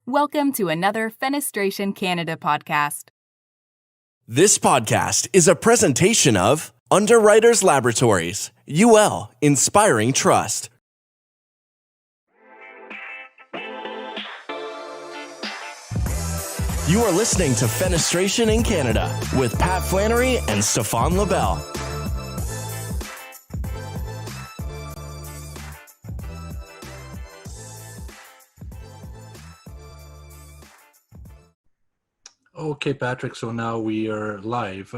Welcome to another Fenestration Canada podcast. This podcast is a presentation of Underwriters Laboratories, UL, Inspiring Trust. You are listening to Fenestration in Canada with Pat Flannery and Stefan LaBelle. Okay, Patrick, so now we are live.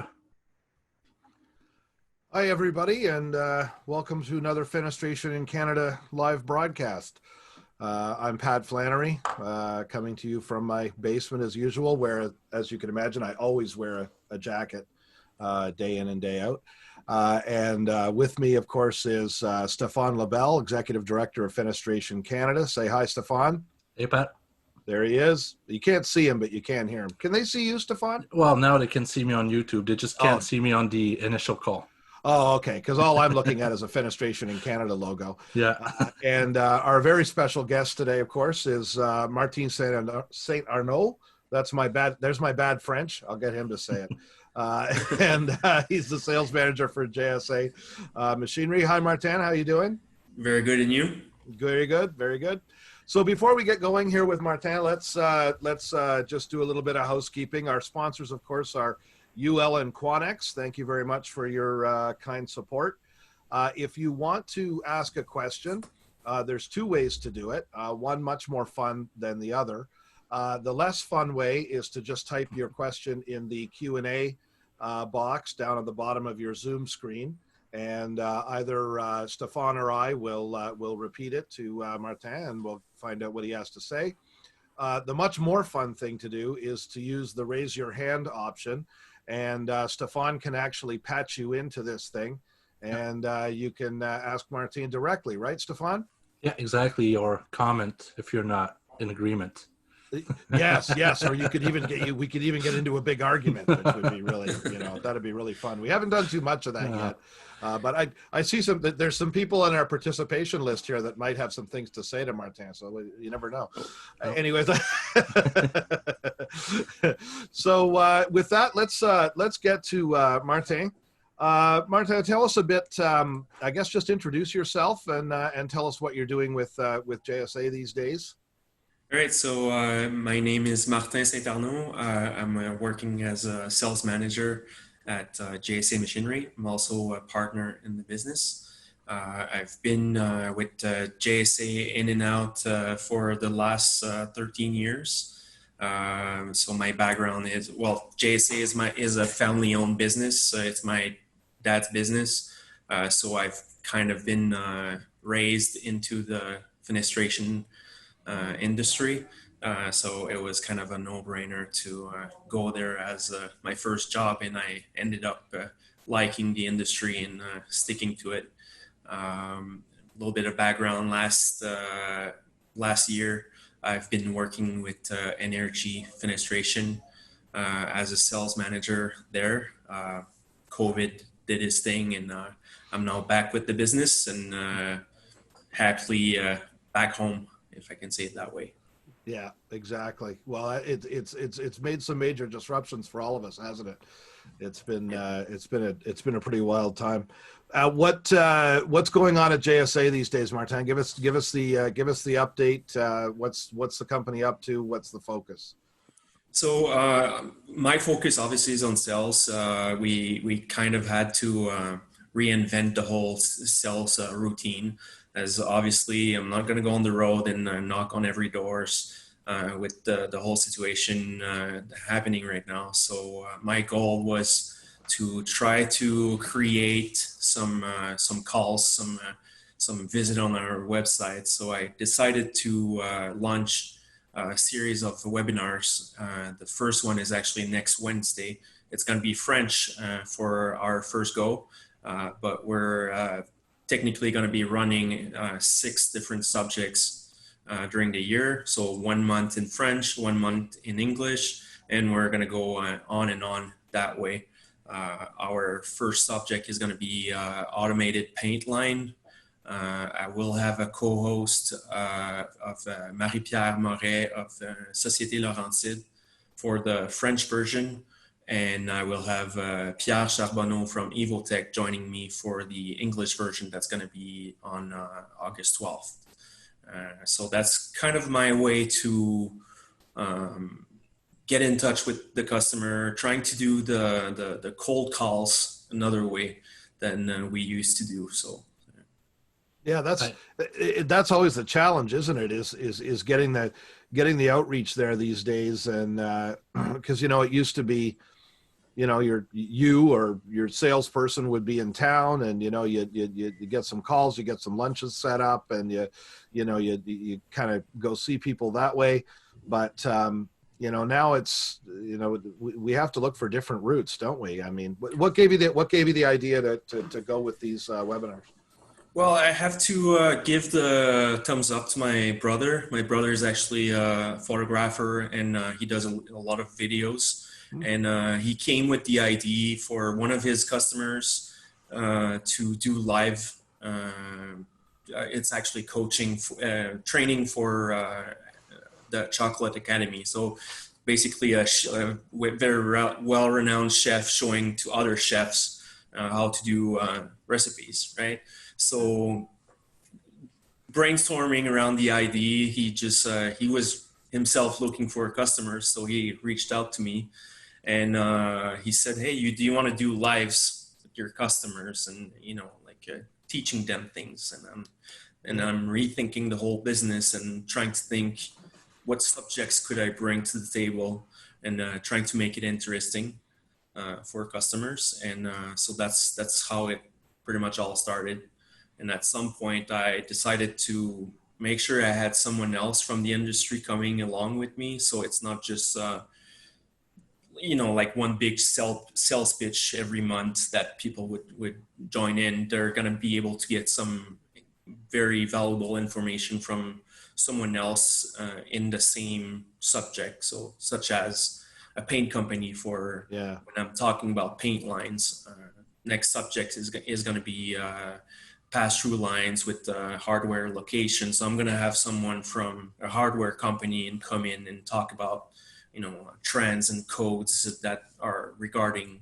Hi, everybody, and welcome to another Fenestration in Canada live broadcast. I'm Pat Flannery, coming to you from my basement as usual, where, as you can imagine, I always wear a jacket day in and day out. And with me, of course, is Stefan LaBelle, Executive Director of Fenestration Canada. Say hi, Stefan. Hey, Pat. There he is. You can't see him, but you can hear him. Can they see you, Stefan? Well, now they can see me on YouTube. They just can't see me on the initial call. Oh, okay, because all I'm looking at is a Fenestration in Canada logo. Yeah. And our very special guest today, of course, is Martin St-Arnaud. There's my bad French. I'll get him to say it. And he's the sales manager for JSA Machinery. Hi, Martin. How you doing? Very good, and you? Very good, very good. So before we get going here with Martin, let's just do a little bit of housekeeping. Our sponsors, of course, are UL and Quanex. Thank you very much for your kind support. If you want to ask a question, there's two ways to do it. One much more fun than the other. The less fun way is to just type your question in the Q&A box down at the bottom of your Zoom screen. And either Stefan or I will repeat it to Martin, and we'll find out what he has to say. The much more fun thing to do is to use the raise your hand option, and Stefan can actually patch you into this thing, and you can ask Martin directly, right, Stefan? Yeah, exactly. Or comment if you're not in agreement. Yes. Or we could even get into a big argument, which would be really, that'd be really fun. We haven't done too much of that yet. But I see there's some people on our participation list here that might have some things to say to Martin, so you never know. Anyways, so with that, let's get to Martin. Martin, tell us a bit. I guess just introduce yourself and tell us what you're doing with JSA these days. All right, so my name is Martin St-Arnaud. I'm working as a sales manager at JSA Machinery. I'm also a partner in the business. I've been with JSA in and out for the last 13 years. So my background is, JSA is a family-owned business. It's my dad's business. So I've kind of been raised into the fenestration industry. So it was kind of a no-brainer to go there as my first job, and I ended up liking the industry and sticking to it. A little bit of background, last year I've been working with Energy Fenestration as a sales manager there. COVID did its thing, and I'm now back with the business and happily back home, if I can say it that way. Yeah, exactly. Well, it's made some major disruptions for all of us, hasn't it? It's been a pretty wild time. What's going on at JSA these days, Martin? Give us the update. What's the company up to? What's the focus? So my focus obviously is on sales. We kind of had to reinvent the whole sales routine. As obviously, I'm not going to go on the road and knock on every doors with the whole situation happening right now. So my goal was to try to create some calls, some visit on our website. So I decided to launch a series of webinars. The first one is actually next Wednesday. It's going to be French for our first go, but we're technically going to be running 6 different subjects during the year. So 1 month in French, 1 month in English, and we're going to go on and on that way. Our first subject is going to be automated paint line I will have a co-host of Marie-Pierre Moret of Société Laurentide for the French version. And I will have Pierre Charbonneau from Evotech joining me for the English version that's going to be on August 12th. So that's kind of my way to get in touch with the customer, trying to do the cold calls another way than we used to do. So. Yeah, that's always the challenge, isn't it? Is getting the outreach there these days, and because it used to be, you or your salesperson would be in town, and you get some calls, you get some lunches set up, and you kind of go see people that way. But now it's we have to look for different routes, don't we? I mean, what gave you the idea to go with these webinars? Well, I have to give the thumbs up to my brother. My brother is actually a photographer, and he does a lot of videos. And he came with the idea for one of his customers to do live. It's actually coaching, training for the Chocolate Academy. So basically a very well-renowned chef showing to other chefs how to do recipes, right? So brainstorming around the idea, he was himself looking for customers. So he reached out to me, and he said, "Hey, do you want to do lives with your customers and teaching them things?" And I'm rethinking the whole business and trying to think what subjects could I bring to the table, and trying to make it interesting for customers. And so that's how it pretty much all started. And at some point, I decided to make sure I had someone else from the industry coming along with me. So it's not just, like one big sales pitch every month that people would join in. They're going to be able to get some very valuable information from someone else in the same subject. So such as a paint company when I'm talking about paint lines. Next subject is going to be pass-through lines with hardware location. So I'm going to have someone from a hardware company and come in and talk about, trends and codes that are regarding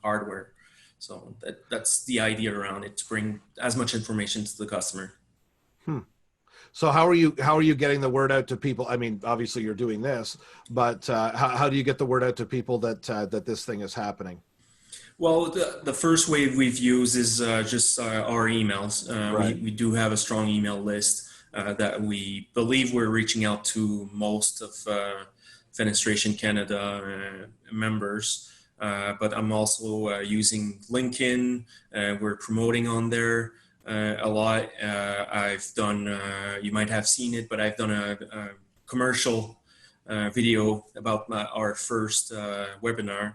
hardware. So that's the idea around it, to bring as much information to the customer. So how are you getting the word out to people? I mean, obviously you're doing this, but how do you get the word out to people that this thing is happening? Well, the first wave we've used is just our emails. Right. We do have a strong email list that we believe we're reaching out to most of Fenestration Canada members. But I'm also using LinkedIn. We're promoting on there a lot. I've done, you might have seen it, but I've done a commercial video about our first webinar.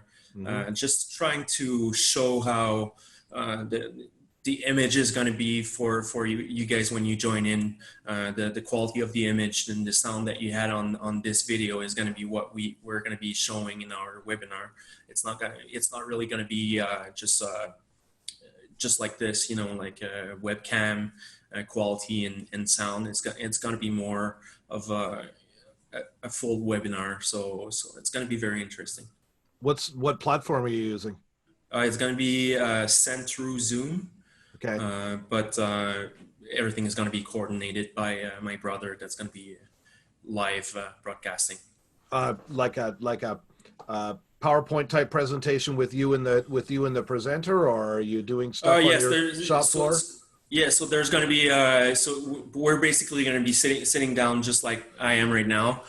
Just trying to show how the image is going to be for you guys when you join in. The quality of the image and the sound that you had on this video is going to be what we're going to be showing in our webinar. It's not really going to be just like this, like a webcam quality and sound. It's going to be more of a full webinar. So it's going to be very interesting. What platform are you using? It's going to be sent through Zoom. Okay. But everything is going to be coordinated by my brother. That's going to be live broadcasting. Like a PowerPoint type presentation with you and the presenter, or are you doing stuff on your shop floor? So there's going to be so we're basically going to be sitting down just like I am right now,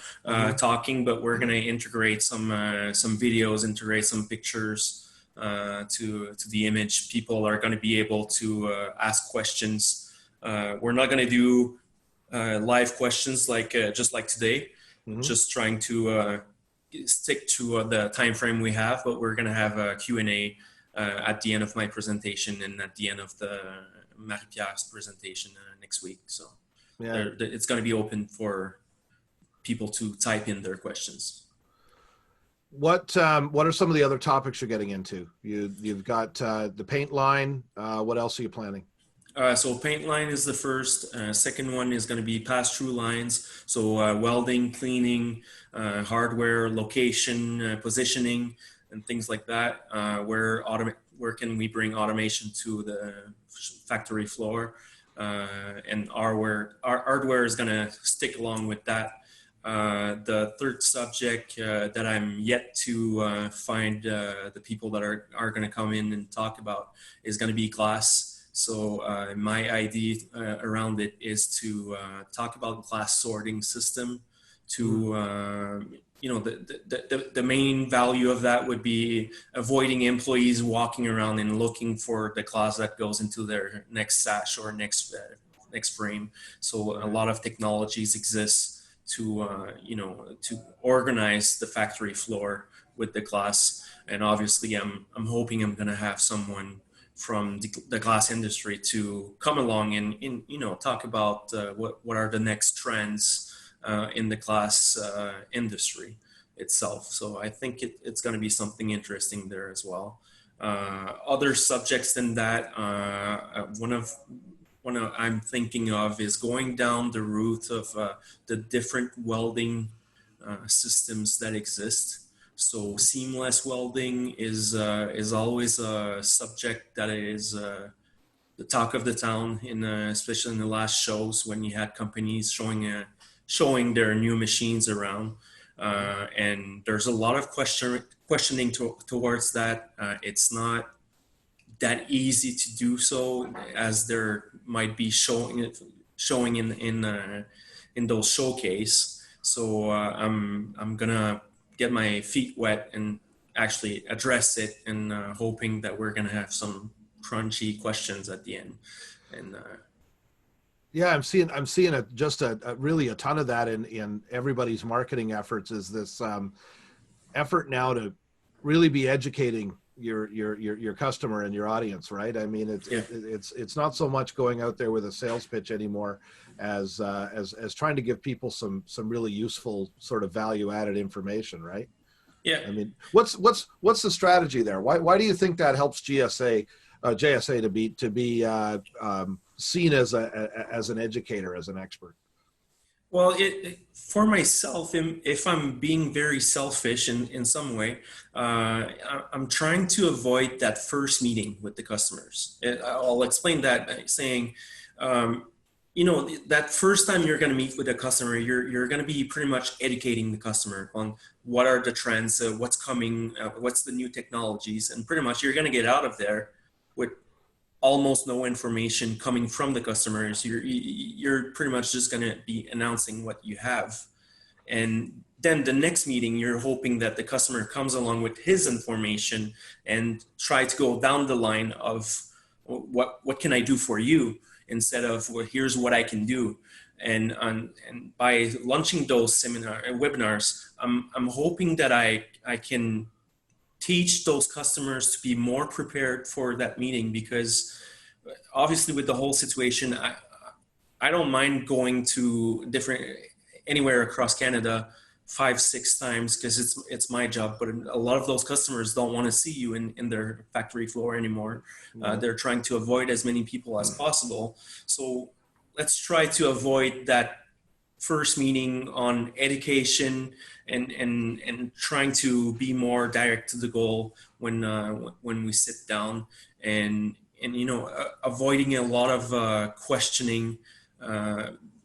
talking, but we're going to integrate some videos, integrate some pictures to the image. People are going to be able to ask questions. We're not going to do live questions like just like today. Just trying to stick to the time frame we have, but we're going to have a Q&A at the end of my presentation and at the end of the Marie-Pierre's presentation next week. So it's going to be open for people to type in their questions. What are some of the other topics you're getting into? You've got the paint line. What else are you planning? So paint line is the first. Second one is going to be pass-through lines. So welding, cleaning, hardware, location, positioning, and things like that. Where can we bring automation to the factory floor? And our hardware is going to stick along with that. The third subject that I'm yet to find the people that are going to come in and talk about is going to be glass. So my idea around it is to talk about glass sorting system. The main value of that would be avoiding employees walking around and looking for the glass that goes into their next sash or next frame. So a lot of technologies exist to organize the factory floor with the glass. And obviously, I'm hoping I'm going to have someone from the glass industry to come along and talk about what are the next trends in the glass industry itself. So I think it's going to be something interesting there as well. Other subjects than that, one I'm thinking of is going down the route of the different welding systems that exist. So seamless welding is always a subject that is the talk of the town, especially in the last shows when you had companies showing their new machines around, and there's a lot of questioning towards that. It's not that easy to do so, as there might be showing in those showcase. So I'm gonna get my feet wet and actually address it, and hoping that we're gonna have some crunchy questions at the end. And yeah, I'm seeing really a ton of that in everybody's marketing efforts. Is this effort now to really be educating your customer and your audience, right? I mean, it's not so much going out there with a sales pitch anymore as trying to give people some really useful sort of value added information, right? Yeah. I mean, what's the strategy there? Why do you think that helps JSA to be seen as an educator, as an expert? Well, for myself, if I'm being very selfish in some way, I'm trying to avoid that first meeting with the customers. I'll explain that by saying, that first time you're going to meet with a customer, you're going to be pretty much educating the customer on what are the trends, what's coming, what's the new technologies, and pretty much you're going to get out of there with almost no information coming from the customers. You're pretty much just going to be announcing what you have. And then the next meeting, you're hoping that the customer comes along with his information and try to go down the line of what can I do for you, instead of, well, here's what I can do. And by launching those webinars, I'm hoping that I can teach those customers to be more prepared for that meeting, because obviously with the whole situation, I don't mind going to anywhere across Canada 5-6 times, because it's my job. But a lot of those customers don't want to see you in their factory floor anymore. They're trying to avoid as many people as possible. So let's try to avoid that first meeting on education and trying to be more direct to the goal when we sit down, and avoiding a lot of questioning.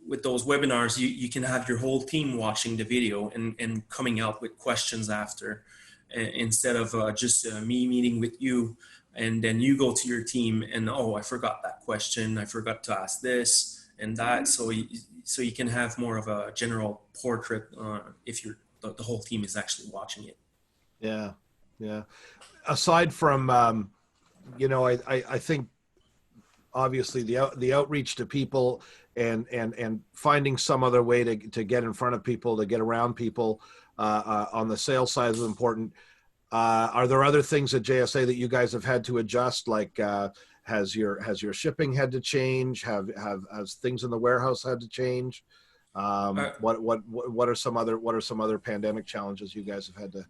With those webinars, you can have your whole team watching the video and coming out with questions after, instead of just me meeting with you and then you go to your team and, oh, I forgot that question, I forgot to ask this and that. So you can have more of a general portrait if the whole team is actually watching it. Yeah. Aside from I think obviously the outreach to people and finding some other way to get in front of people, to get around people on the sales side is important. Are there other things at JSA that you guys have had to adjust? Like has your shipping had to change? Has things in the warehouse had to change? What are some other pandemic challenges you guys have had to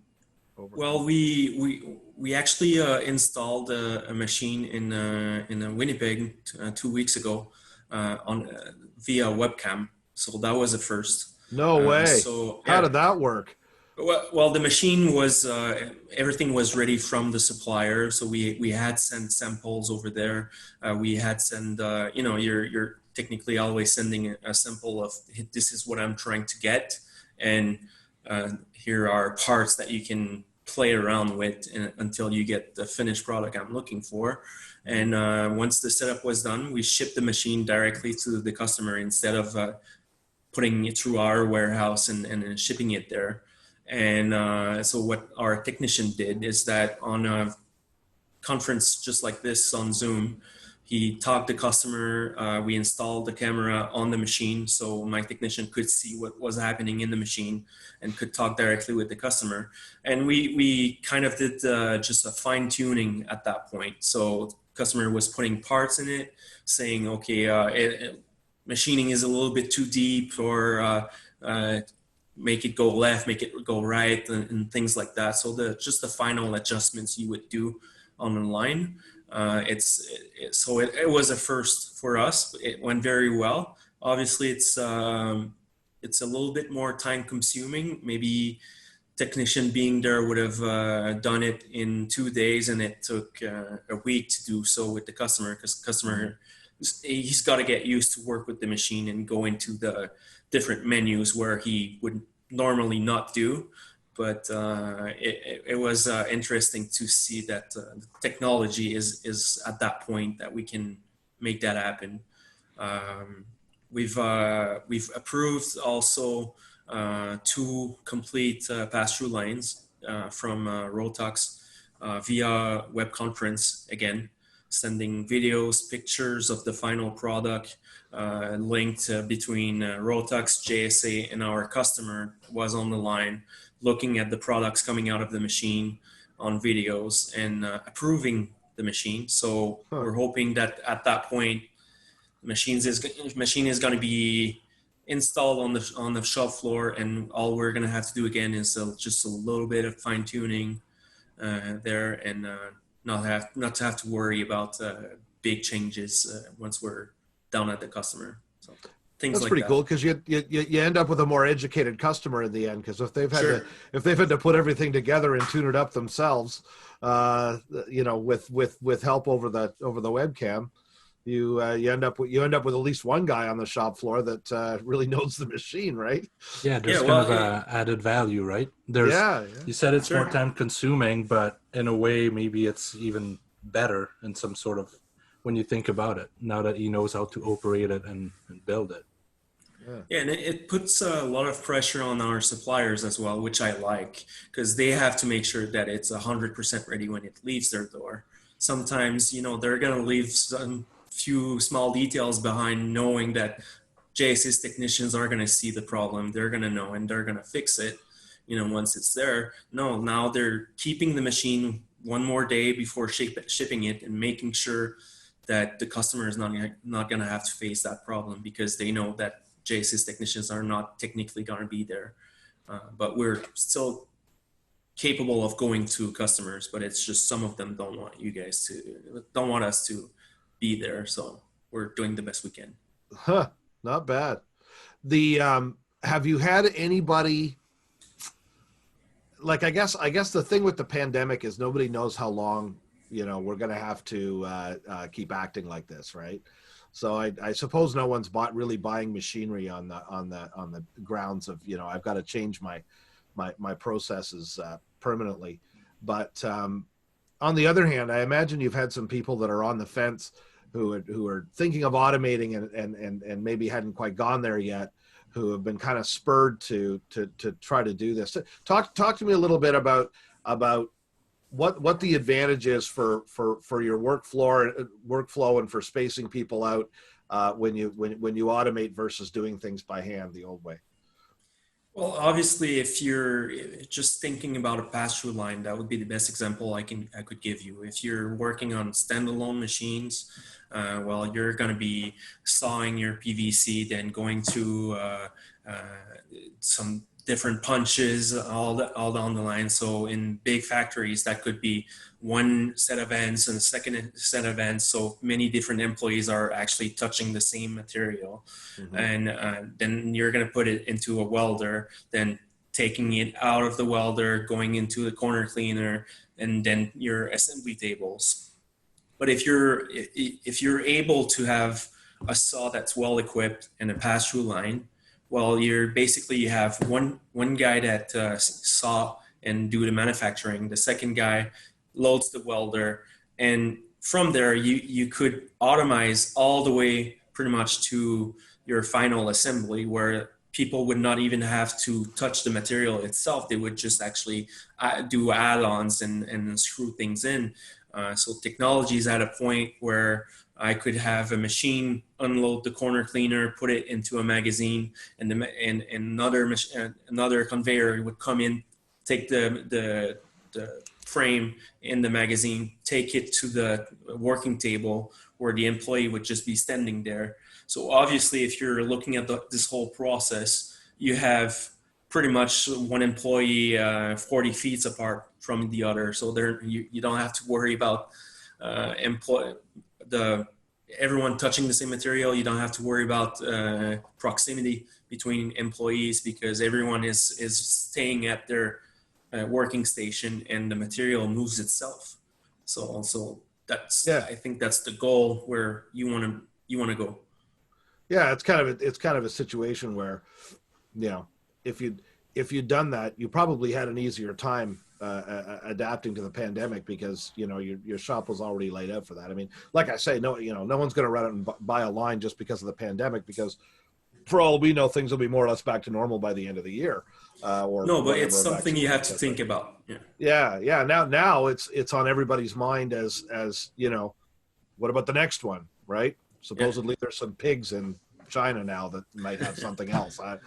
Well, we actually installed a machine in Winnipeg 2 weeks ago on via webcam. So that was a first. No way. So How yeah, did that work? well, the machine was everything was ready from the supplier. So we had sent samples over there. We had sent you're technically always sending a sample of this is what I'm trying to get, and here are parts that you can play around with until you get the finished product I'm looking for. And once the setup was done, we shipped the machine directly to the customer instead of putting it through our warehouse and shipping it there. And so what our technician did is that on a conference just like this on Zoom, he talked to the customer. We installed the camera on the machine so my technician could see what was happening in the machine and could talk directly with the customer. And we kind of did just a fine tuning at that point. So customer was putting parts in it, saying, okay, machining is a little bit too deep, or make it go left, make it go right, and things like that. So just the final adjustments you would do on the line. It was a first for us. It went very well. Obviously, it's a little bit more time consuming. Maybe technician being there would have done it in 2 days, and it took a week to do so with the customer, because customer, he's got to get used to work with the machine and go into the different menus where he would normally not do. But it was interesting to see that technology is at that point that we can make that happen. We've approved also 2 complete pass-through lines from Rotox via web conference, again, sending videos, pictures of the final product, linked between Rotox, JSA, and our customer was on the line, looking at the products coming out of the machine on videos and approving the machine. So we're hoping that at that point, the machine is going to be installed on the shop floor, and all we're going to have to do again is just a little bit of fine tuning there, and not to have to worry about big changes once we're down at the customer. So things That's like pretty that. cool, because you end up with a more educated customer in the end. Because if they've had to put everything together and tune it up themselves, with help over the webcam, you end up with at least one guy on the shop floor that really knows the machine, right? Yeah, there's added value, right? You said it's more time consuming, but in a way, maybe it's even better in some sort of, when you think about it, now that he knows how to operate it and build it. Yeah, and it puts a lot of pressure on our suppliers as well, which I like, because they have to make sure that it's 100% ready when it leaves their door. Sometimes, they're going to leave some few small details behind, knowing that JSA's technicians are going to see the problem. They're going to know, and they're going to fix it, once it's there. No, now they're keeping the machine one more day before shipping it, and making sure that the customer is not going to have to face that problem, because they know that JSA's technicians are not technically going to be there. But we're still capable of going to customers, but it's just some of them don't want us to be there. So we're doing the best we can. Not bad. Have you had anybody, like, I guess the thing with the pandemic is nobody knows how long, we're going to have to keep acting like this, right? So I suppose no one's really buying machinery on the grounds of, I've got to change my processes permanently. But on the other hand, I imagine you've had some people that are on the fence who are thinking of automating and maybe hadn't quite gone there yet, who have been kind of spurred to try to do this. Talk to me a little bit about what the advantage is for your workflow and for spacing people out when you automate versus doing things by hand the old way. Well, obviously, if you're just thinking about a pass-through line, that would be the best example I could give you. If you're working on standalone machines, you're going to be sawing your PVC, then going through some different punches all down the line. So in big factories, that could be one set of ends and a second set of ends. So many different employees are actually touching the same material. And then you're going to put it into a welder, then taking it out of the welder, going into the corner cleaner, and then your assembly tables. But if you're able to have a saw that's well equipped and a pass-through line, well, you have one guy that saw and do the manufacturing. The second guy loads the welder, and from there you could automate all the way pretty much to your final assembly, where people would not even have to touch the material itself. They would just actually do add-ons and screw things in. So technology is at a point where I could have a machine unload the corner cleaner, put it into a magazine, and another conveyor would come in, take the frame in the magazine, take it to the working table where the employee would just be standing there. So obviously, if you're looking at this whole process, you have pretty much one employee 40 feet apart from the other. So you don't have to worry about everyone touching the same material. You don't have to worry about proximity between employees, because everyone is staying at their working station and the material moves itself. So that's, I think that's the goal where you want to go. Yeah, it's kind of a situation where, if you'd done that, you probably had an easier time adapting to the pandemic, because your shop was already laid out for that. I mean, like I say, no one's going to run out and buy a line just because of the pandemic, because for all we know, things will be more or less back to normal by the end of the year. But it's something you have to think about. Yeah. Now it's on everybody's mind as what about the next one, right? Supposedly there's some pigs in China now that might have something else. Oh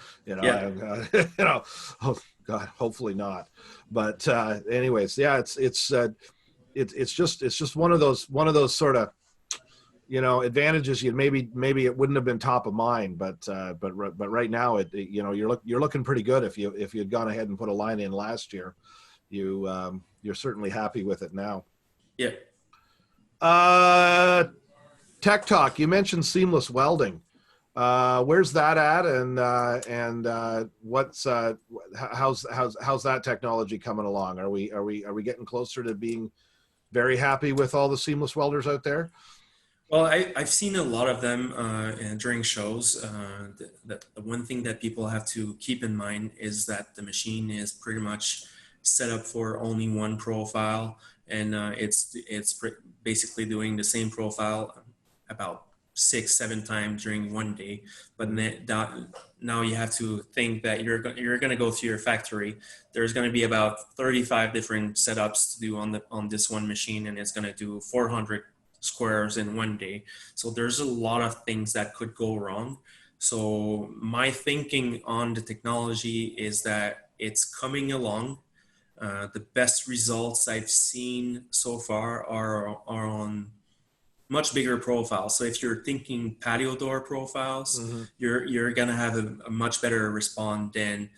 God, hopefully not. But anyways, it's just one of those sort of advantages. Maybe it wouldn't have been top of mind, but right now you're looking pretty good. If you'd gone ahead and put a line in last year, you're certainly happy with it now. Yeah. Tech Talk, you mentioned Seamless Welding. Where's that at, and what's how's that technology coming along? Are we getting closer to being very happy with all the seamless welders out there? Well, I've seen a lot of them during shows. The one thing that people have to keep in mind is that the machine is pretty much set up for only one profile, and it's basically doing the same profile about 6-7 times during one day. But now you have to think that you're going to go to your factory. There's going to be about 35 different setups to do on this one machine, and it's going to do 400 squares in one day. So there's a lot of things that could go wrong. So my thinking on the technology is that it's coming along. The best results I've seen so far are on much bigger profiles. So if you're thinking patio door profiles, you're gonna have a much better response than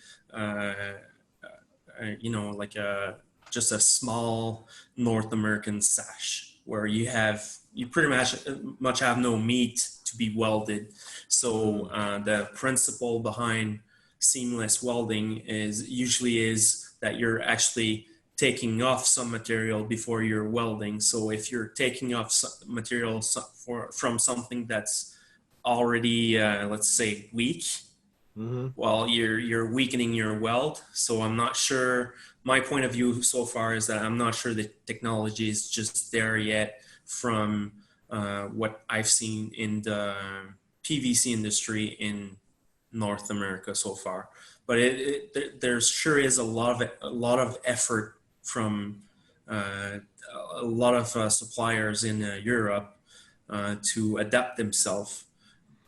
just a small North American sash, where you pretty much have no meat to be welded. So the principle behind seamless welding is that you're actually taking off some material before you're welding. So if you're taking off some material from something that's already, let's say, weak, well, you're weakening your weld. So I'm not sure. My point of view so far is that I'm not sure the technology is just there yet from what I've seen in the PVC industry in North America so far. But there sure is a lot of effort from a lot of suppliers in Europe to adapt themselves.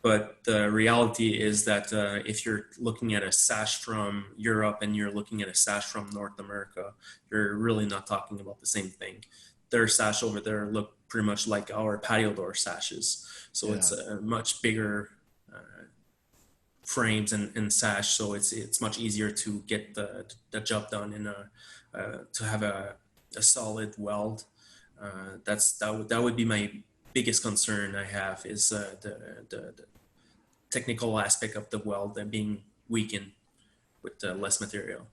But the reality is that if you're looking at a sash from Europe and you're looking at a sash from North America, you're really not talking about the same thing. Their sash over there look pretty much like our patio door sashes. So it's a much bigger frames and sash, so it's much easier to get the job done in to have a solid weld. That would be my biggest concern I have, is the technical aspect of the weld and being weakened with less material.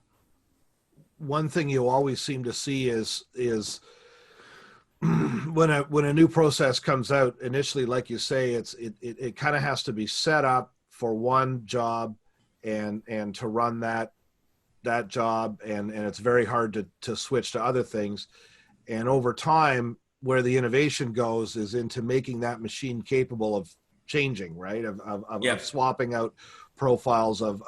One thing you always seem to see is when a new process comes out initially, like you say, it kind of has to be set up for one job and to run that job, and it's very hard to switch to other things. And over time, where the innovation goes is into making that machine capable of changing, right? Of swapping out profiles, of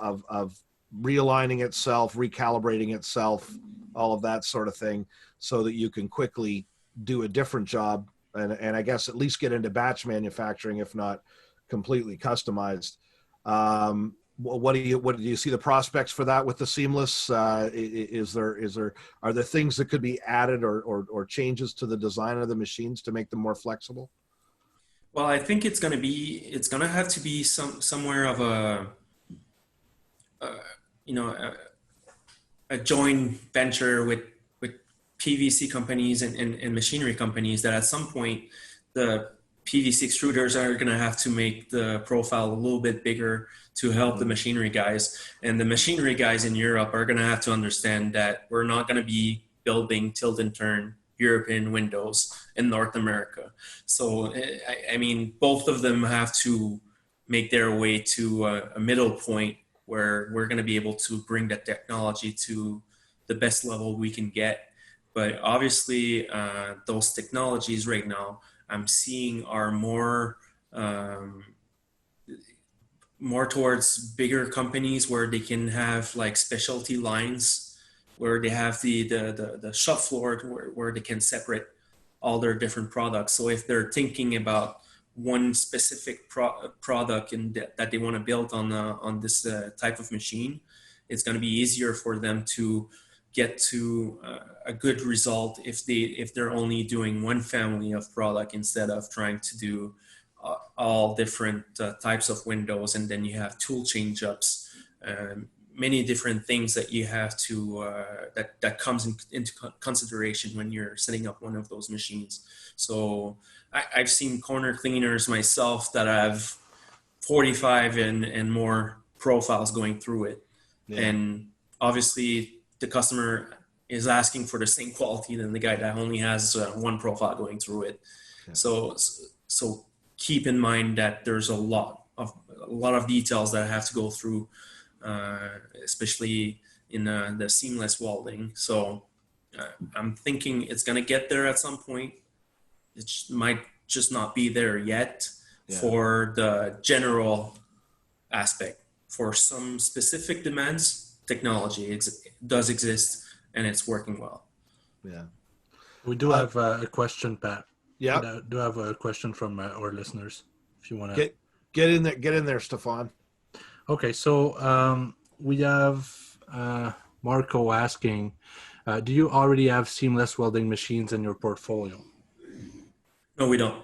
realigning itself, recalibrating itself, all of that sort of thing, so that you can quickly do a different job and I guess at least get into batch manufacturing, if not completely customized. What do you see the prospects for that with the seamless? Are there things that could be added or changes to the design of the machines to make them more flexible? Well, I think it's going to have to be somewhere of a joint venture with PVC companies and machinery companies, that at some point the PVC extruders are going to have to make the profile a little bit bigger to help the machinery guys. And the machinery guys in Europe are going to have to understand that we're not going to be building tilt and turn European windows in North America. So, I mean, both of them have to make their way to a middle point where we're going to be able to bring that technology to the best level we can get. But obviously, those technologies right now I'm seeing are more towards bigger companies, where they can have like specialty lines, where they have the shop floor where they can separate all their different products. So if they're thinking about one specific product that they want to build on this type of machine, it's going to be easier for them to get to a good result if they're only doing one family of product instead of trying to do all different types of windows. And then you have tool change-ups, many different things that you have to that comes into consideration when you're setting up one of those machines. So I've seen corner cleaners myself that have 45 and more profiles going through it. Yeah. And obviously the customer is asking for the same quality than the guy that only has one profile going through it. Yeah. So keep in mind that there's a lot of details that have to go through, especially in the seamless welding. So I'm thinking it's going to get there at some point. It might just not be there yet. Yeah. For the general aspect. For some specific demands, technology does exist and it's working well. Yeah. We do have a question, Pat. Yeah. We do have a question from our listeners. If you want to get in there, Stefan. Okay, so we have Marco asking, do you already have seamless welding machines in your portfolio? No, we don't.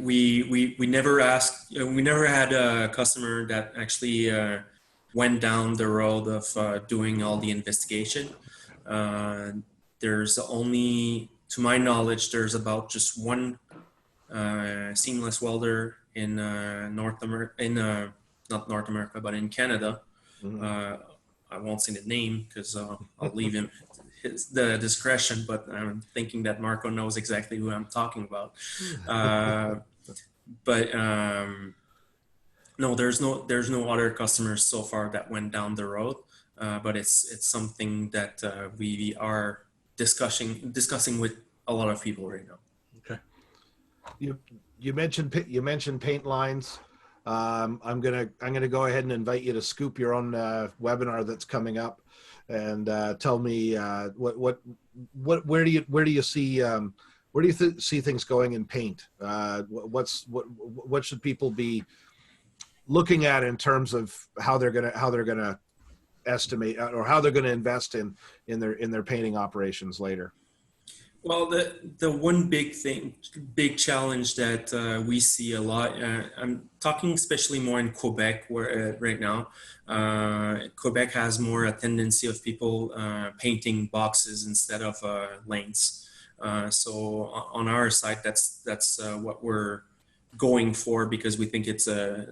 We never asked. We never had a customer that actually went down the road of doing all the investigation. There's only, to my knowledge, there's about just one seamless welder in North America, not North America, but in Canada. Mm-hmm. I won't say the name because I'll leave him the discretion, but I'm thinking that Marco knows exactly who I'm talking about. But no, there's no other customers so far that went down the road. But it's something that we are discussing with a lot of people right now. Okay. You mentioned paint lines. I'm gonna go ahead and invite you to scoop your own webinar that's coming up, and tell me where do you see things going in paint? What should people be looking at in terms of how they're gonna estimate or how they're gonna invest in their painting operations later? Well, the one big challenge that we see a lot, I'm talking especially more in Quebec where right now, Quebec has more a tendency of people painting boxes instead of lanes. So on our side, that's what we're going for because we think it's a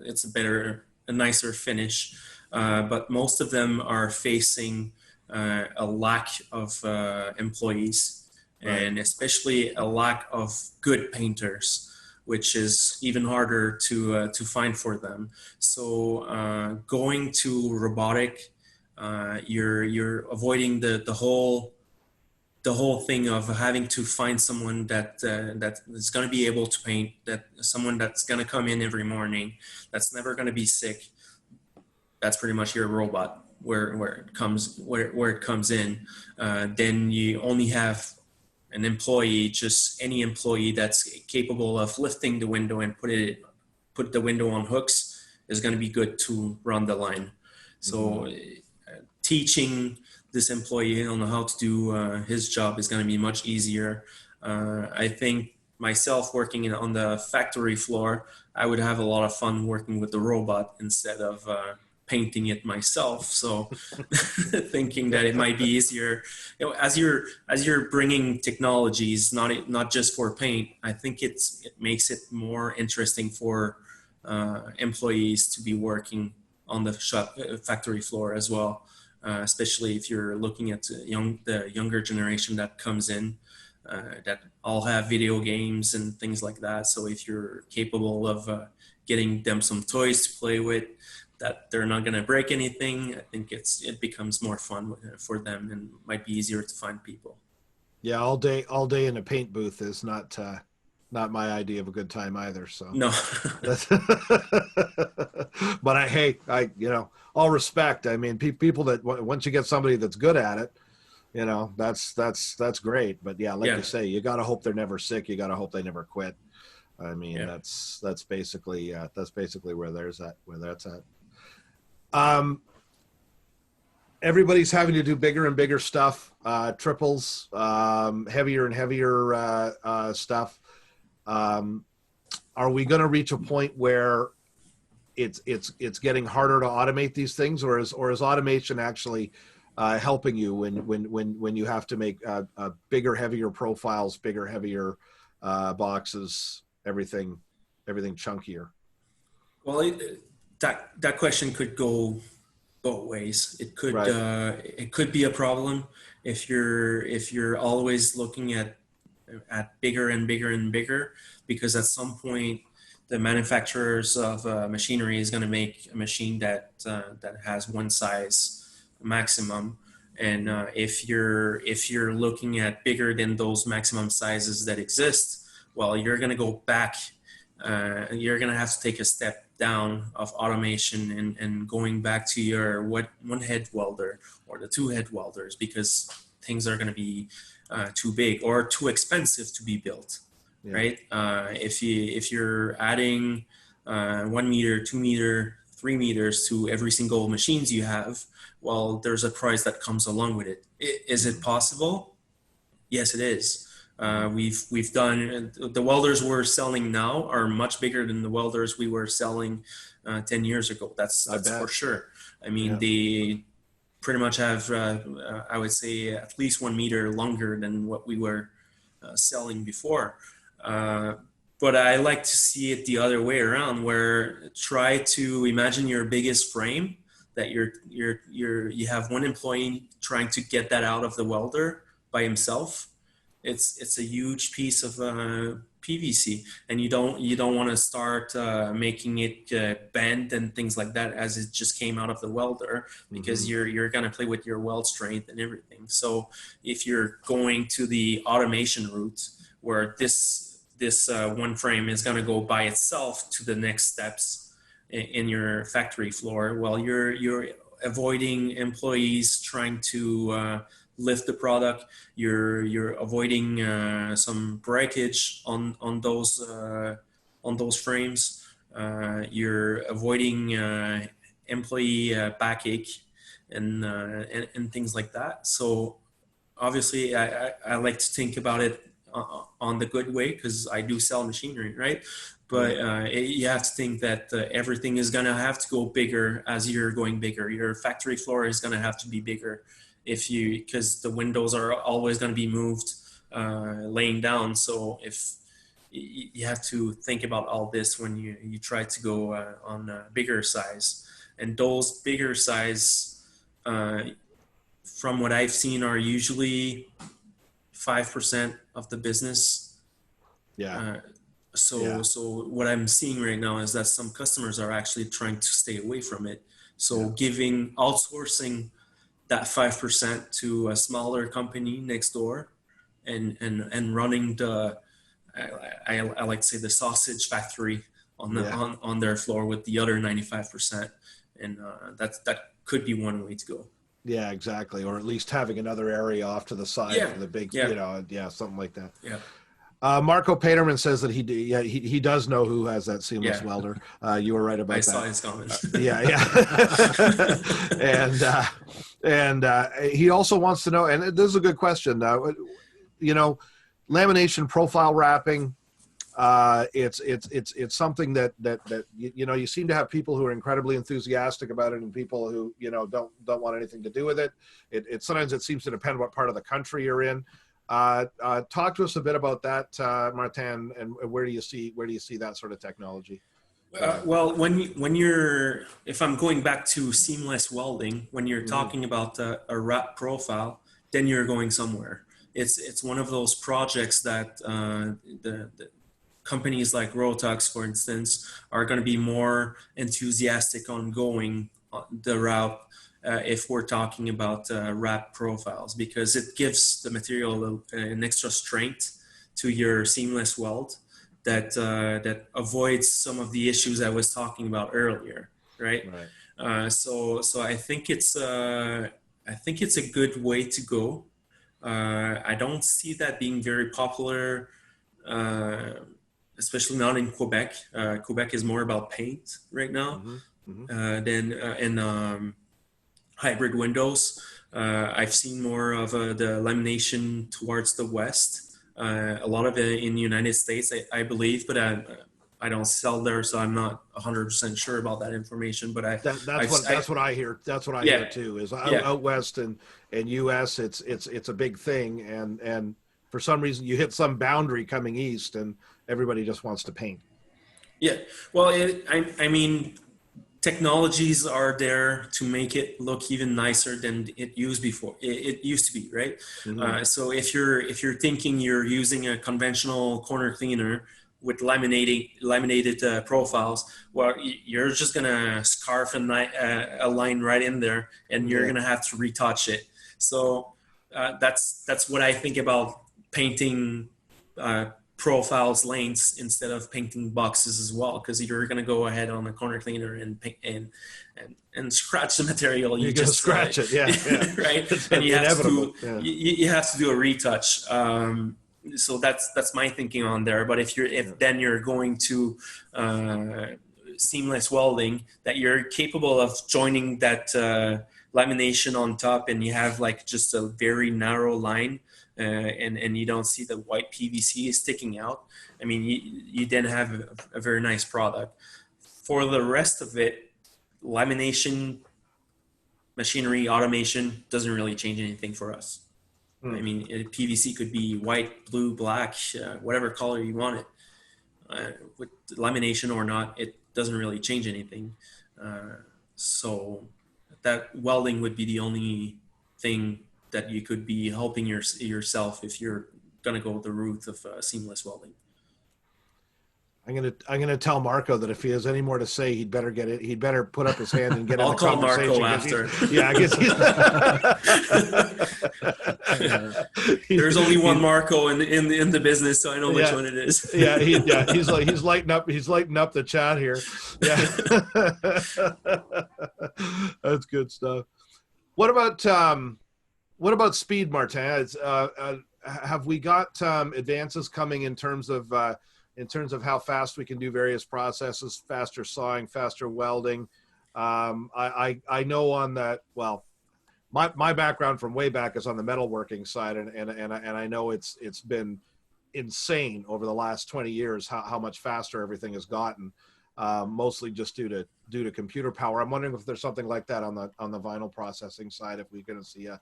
nicer finish. But most of them are facing a lack of employees. Right. And especially a lack of good painters, which is even harder to find for them. So going to robotic, you're avoiding the whole thing of having to find someone that is going to be able to paint, that someone that's going to come in every morning, that's never going to be sick. That's pretty much your robot where it comes in. Then you only have an employee, just any employee that's capable of lifting the window and put the window on hooks is going to be good to run the line. So teaching this employee on how to do his job is going to be much easier. I think myself working on the factory floor, I would have a lot of fun working with the robot instead of painting it myself. So thinking that it might be easier, as you're bringing technologies, not just for paint, I think it makes it more interesting for employees to be working on the factory floor as well, especially if you're looking at the younger generation that comes in, that all have video games and things like that. So if you're capable of getting them some toys to play with, that they're not going to break anything, I think it becomes more fun for them and might be easier to find people. Yeah, all day in a paint booth is not my idea of a good time either. So no, but I all respect. I mean, people that once you get somebody that's good at it, that's great. But yeah, like you say, you got to hope they're never sick. You got to hope they never quit. I mean, that's basically where that's at. Everybody's having to do bigger and bigger stuff, triples, heavier and heavier stuff. Are we going to reach a point where it's getting harder to automate these things, or is automation actually helping you when you have to make bigger, heavier profiles, bigger, heavier boxes, everything chunkier? Well, that question could go both ways. It could it could be a problem if you're always looking at bigger and bigger and bigger, because at some point the manufacturers of machinery is going to make a machine that has one size maximum, and if you're looking at bigger than those maximum sizes that exist, well, you're going to go back. You're going to have to take a step down of automation and going back to your one head welder or the two head welders, because things are going to be too big or too expensive to be built, right? If you're adding 1 meter, 2 meter, 3 meters to every single machines you have, well, there's a price that comes along with it. Is it possible? Yes, it is. We've done, the welders we're selling now are much bigger than the welders we were selling 10 years ago. That's for sure. I mean, they pretty much have, I would say, at least 1 meter longer than what we were selling before. But I like to see it the other way around, where try to imagine your biggest frame that you have one employee trying to get that out of the welder by himself. It's a huge piece of PVC, and you don't want to start making it bend and things like that as it just came out of the welder, because you're going to play with your weld strength and everything. So if you're going to the automation route, where this one frame is going to go by itself to the next steps in your factory floor, well, you're avoiding employees trying to lift the product. You're avoiding some breakage on those frames. You're avoiding employee backache and things like that. So obviously, I like to think about it on the good way, because I do sell machinery, right? But you have to think that everything is going to have to go bigger as you're going bigger. Your factory floor is going to have to be bigger because the windows are always going to be moved laying down. So if you have to think about all this when you try to go on a bigger size, and those bigger size, from what I've seen, are usually 5% of the business. So what I'm seeing right now is that some customers are actually trying to stay away from it. So outsourcing that 5% to a smaller company next door, and running I like to say the sausage factory on their floor with the other 95%, and that could be one way to go. Yeah, exactly. Or at least having another area off to the side for the big, something like that. Yeah. Marco Paterman says that he does know who has that seamless welder. You were right about that. I saw his comment. And he also wants to know, and this is a good question. Lamination profile wrapping. It's something that you seem to have people who are incredibly enthusiastic about it, and people who don't want anything to do with it. It sometimes it seems to depend what part of the country you're in. Talk to us a bit about that, Martin, and where do you see that sort of technology? Well, if I'm going back to seamless welding, when you're talking about a wrap profile, then you're going somewhere. It's one of those projects that the companies like Rotux, for instance, are going to be more enthusiastic on going the route. If we're talking about wrap profiles, because it gives the material an extra strength to your seamless weld that avoids some of the issues I was talking about earlier, right? So I think it's a good way to go. I don't see that being very popular, especially not in Quebec. Quebec is more about paint right now than in hybrid windows. I've seen more of the lamination towards the west. A lot of it in the United States, I believe, but I don't sell there, so I'm not 100% sure about that information. But that's what I hear. That's what I hear too. Is out west and U.S. It's a big thing, and for some reason you hit some boundary coming east, and everybody just wants to paint. Yeah, well, I mean, technologies are there to make it look even nicer than it used before. It used to be, right? So if you're thinking you're using a conventional corner cleaner with laminated profiles, well, you're just gonna scarf a line right in there, and you're gonna have to retouch it. So that's what I think about painting profiles lanes instead of painting boxes as well, because you're going to go ahead on the corner cleaner and paint and scratch the material. You just scratch it, right? And you have to do a retouch. So that's my thinking on there. But if then you're going to seamless welding, that you're capable of joining that lamination on top, and you have like just a very narrow line. And you don't see the white PVC sticking out. I mean, you then have a very nice product. For the rest of it, lamination, machinery, automation doesn't really change anything for us. I mean, PVC could be white, blue, black, whatever color you want it. With lamination or not, it doesn't really change anything. So that welding would be the only thing that you could be helping yourself if you're going to go the route of seamless welding. I'm gonna tell Marco that if he has any more to say, he'd better get it. He'd better put up his hand and get in the conversation. I'll call Marco after. Yeah, I guess there's only one Marco in the business, so I know which one it is. He's lighting up. He's lighting up the chat here. Yeah, that's good stuff. What about speed, Martin? Have we got advances coming in terms of how fast we can do various processes, faster sawing, faster welding? I know on that. Well, my background from way back is on the metalworking side, and I know it's been insane over the last 20 years how much faster everything has gotten, mostly just due to computer power. I'm wondering if there's something like that on the vinyl processing side, if we're going to see a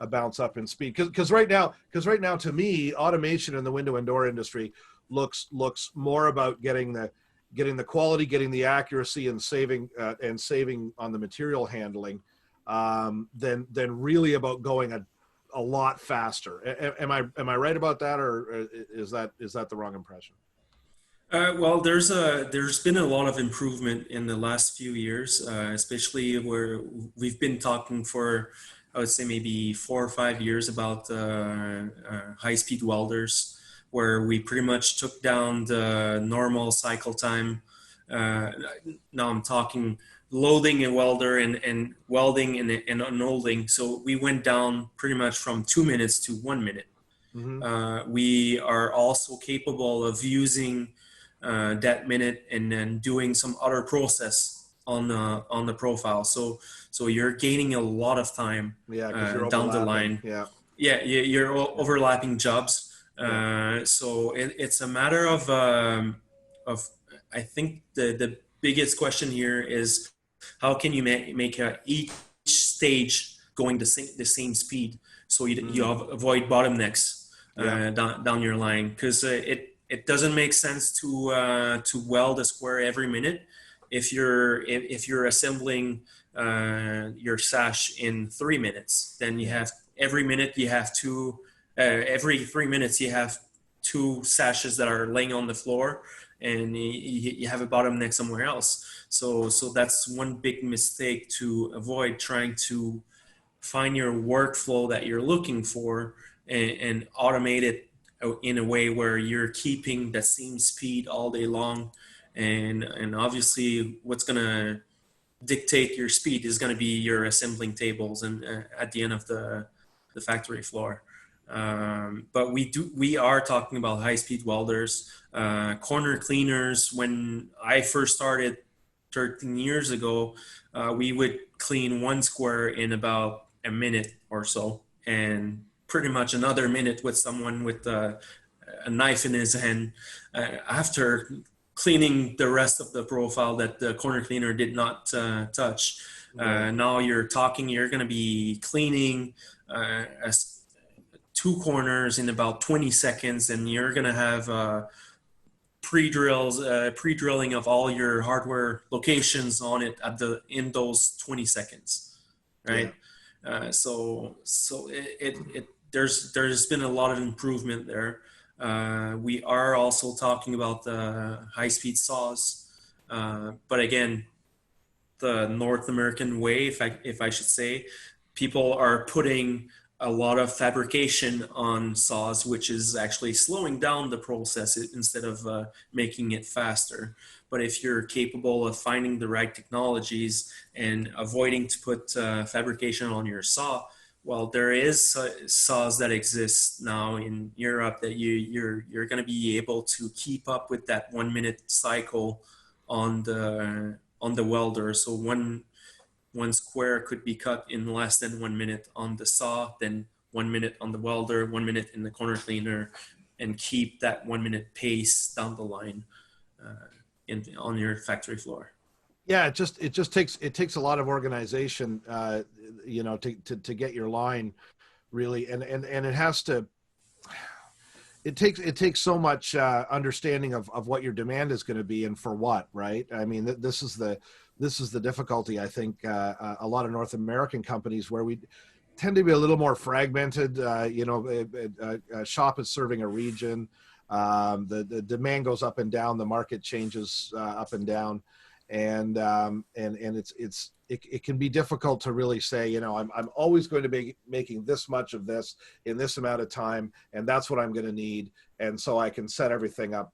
bounce up in speed, because right now to me, automation in the window and door industry looks more about getting the quality, getting the accuracy, and saving on the material handling, than really about going a lot faster. Am I right about that, or is that the wrong impression? Well, there's been a lot of improvement in the last few years, especially where we've been talking for, I would say, maybe 4 or 5 years about high-speed welders, where we pretty much took down the normal cycle time. Now I'm talking loading a welder and welding and unloading. So we went down pretty much from 2 minutes to 1 minute. Mm-hmm. We are also capable of using that minute and then doing some other process on the profile. So you're gaining a lot of time down the line. You're overlapping jobs. So it's a matter of I think the biggest question here is how can you make each stage going the same speed, so you avoid bottlenecks down your line, because it doesn't make sense to weld a square every minute if you're assembling your sash in 3 minutes. Then you have every 3 minutes you have 2 sashes that are laying on the floor, and you have a bottleneck somewhere else. So that's one big mistake to avoid, trying to find your workflow that you're looking for and automate it in a way where you're keeping the same speed all day long. And obviously what's going to dictate your speed is going to be your assembling tables and at the end of the factory floor. But we are talking about high-speed welders, corner cleaners. When I first started 13 years ago, we would clean 1 square in about a minute or so, and pretty much another minute with someone with a knife in his hand after cleaning the rest of the profile that the corner cleaner did not touch. Now you're going to be cleaning 2 corners in about 20 seconds, and you're going to have pre-drilling of all your hardware locations on it in those 20 seconds, right? So there's been a lot of improvement there. We are also talking about the high-speed saws, but again, the North American way, if I should say, people are putting a lot of fabrication on saws, which is actually slowing down the process instead of making it faster. But if you're capable of finding the right technologies and avoiding to put fabrication on your saw, well, there is saws that exist now in Europe that you're going to be able to keep up with that 1 minute cycle on the welder. So one square could be cut in less than 1 minute on the saw, then 1 minute on the welder, 1 minute in the corner cleaner, and keep that 1 minute pace down the line on your factory floor. Yeah, it just takes a lot of organization, to get your line really, and it has to. It takes so much understanding of what your demand is going to be and for what, right? I mean, this is the difficulty. I think a lot of North American companies where we tend to be a little more fragmented. A shop is serving a region. The demand goes up and down. The market changes up and down, and it can be difficult to really say, I'm always going to be making this much of this in this amount of time, and that's what I'm going to need, and so I can set everything up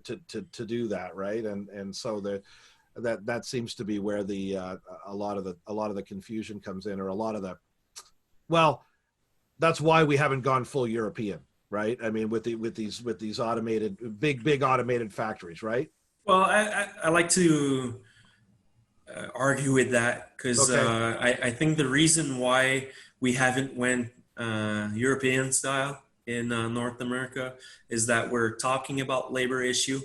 to do that, right? And so that seems to be where a lot of the confusion comes in, or that's why we haven't gone full European, right? I mean, with these automated big automated factories, right? Well, I like to argue with that, because I think the reason why we haven't went European style in North America is that we're talking about labor issue,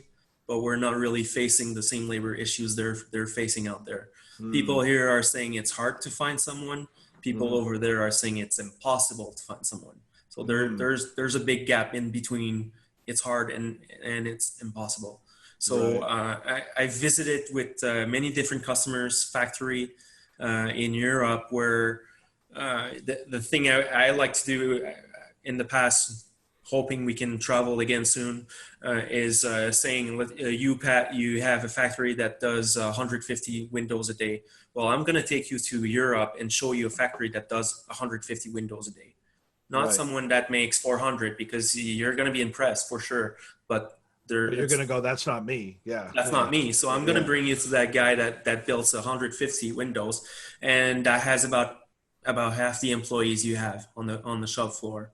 but we're not really facing the same labor issues they're facing out there. People here are saying it's hard to find someone. People over there are saying it's impossible to find someone. So there's a big gap in between. It's hard and it's impossible. So I visited with many different customers, factory in Europe, where the thing I like to do in the past, hoping we can travel again soon, is saying, you, Pat, you have a factory that does 150 windows a day. Well, I'm going to take you to Europe and show you a factory that does 150 windows a day. Not someone that makes 400, because you're going to be impressed for sure. But you're going to go, that's not me. Yeah. That's not me. So I'm going to bring you to that guy that builds 150 windows, and that has about half the employees you have on the shop floor.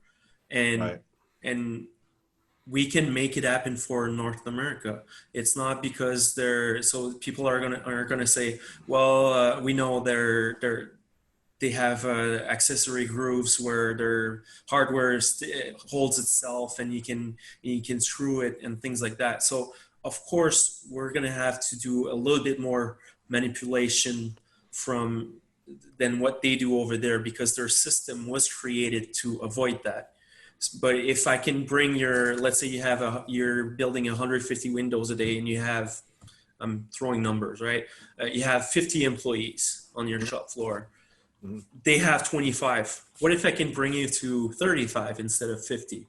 And we can make it happen for North America. It's not because so people are gonna say, well, we know they have accessory grooves where their hardware holds itself and you can screw it and things like that. So of course we're gonna have to do a little bit more manipulation than what they do over there, because their system was created to avoid that. But if I can bring let's say you're building 150 windows a day and you have, I'm throwing numbers, right? You have 50 employees on your shop floor. They have 25. What if I can bring you to 35 instead of 50?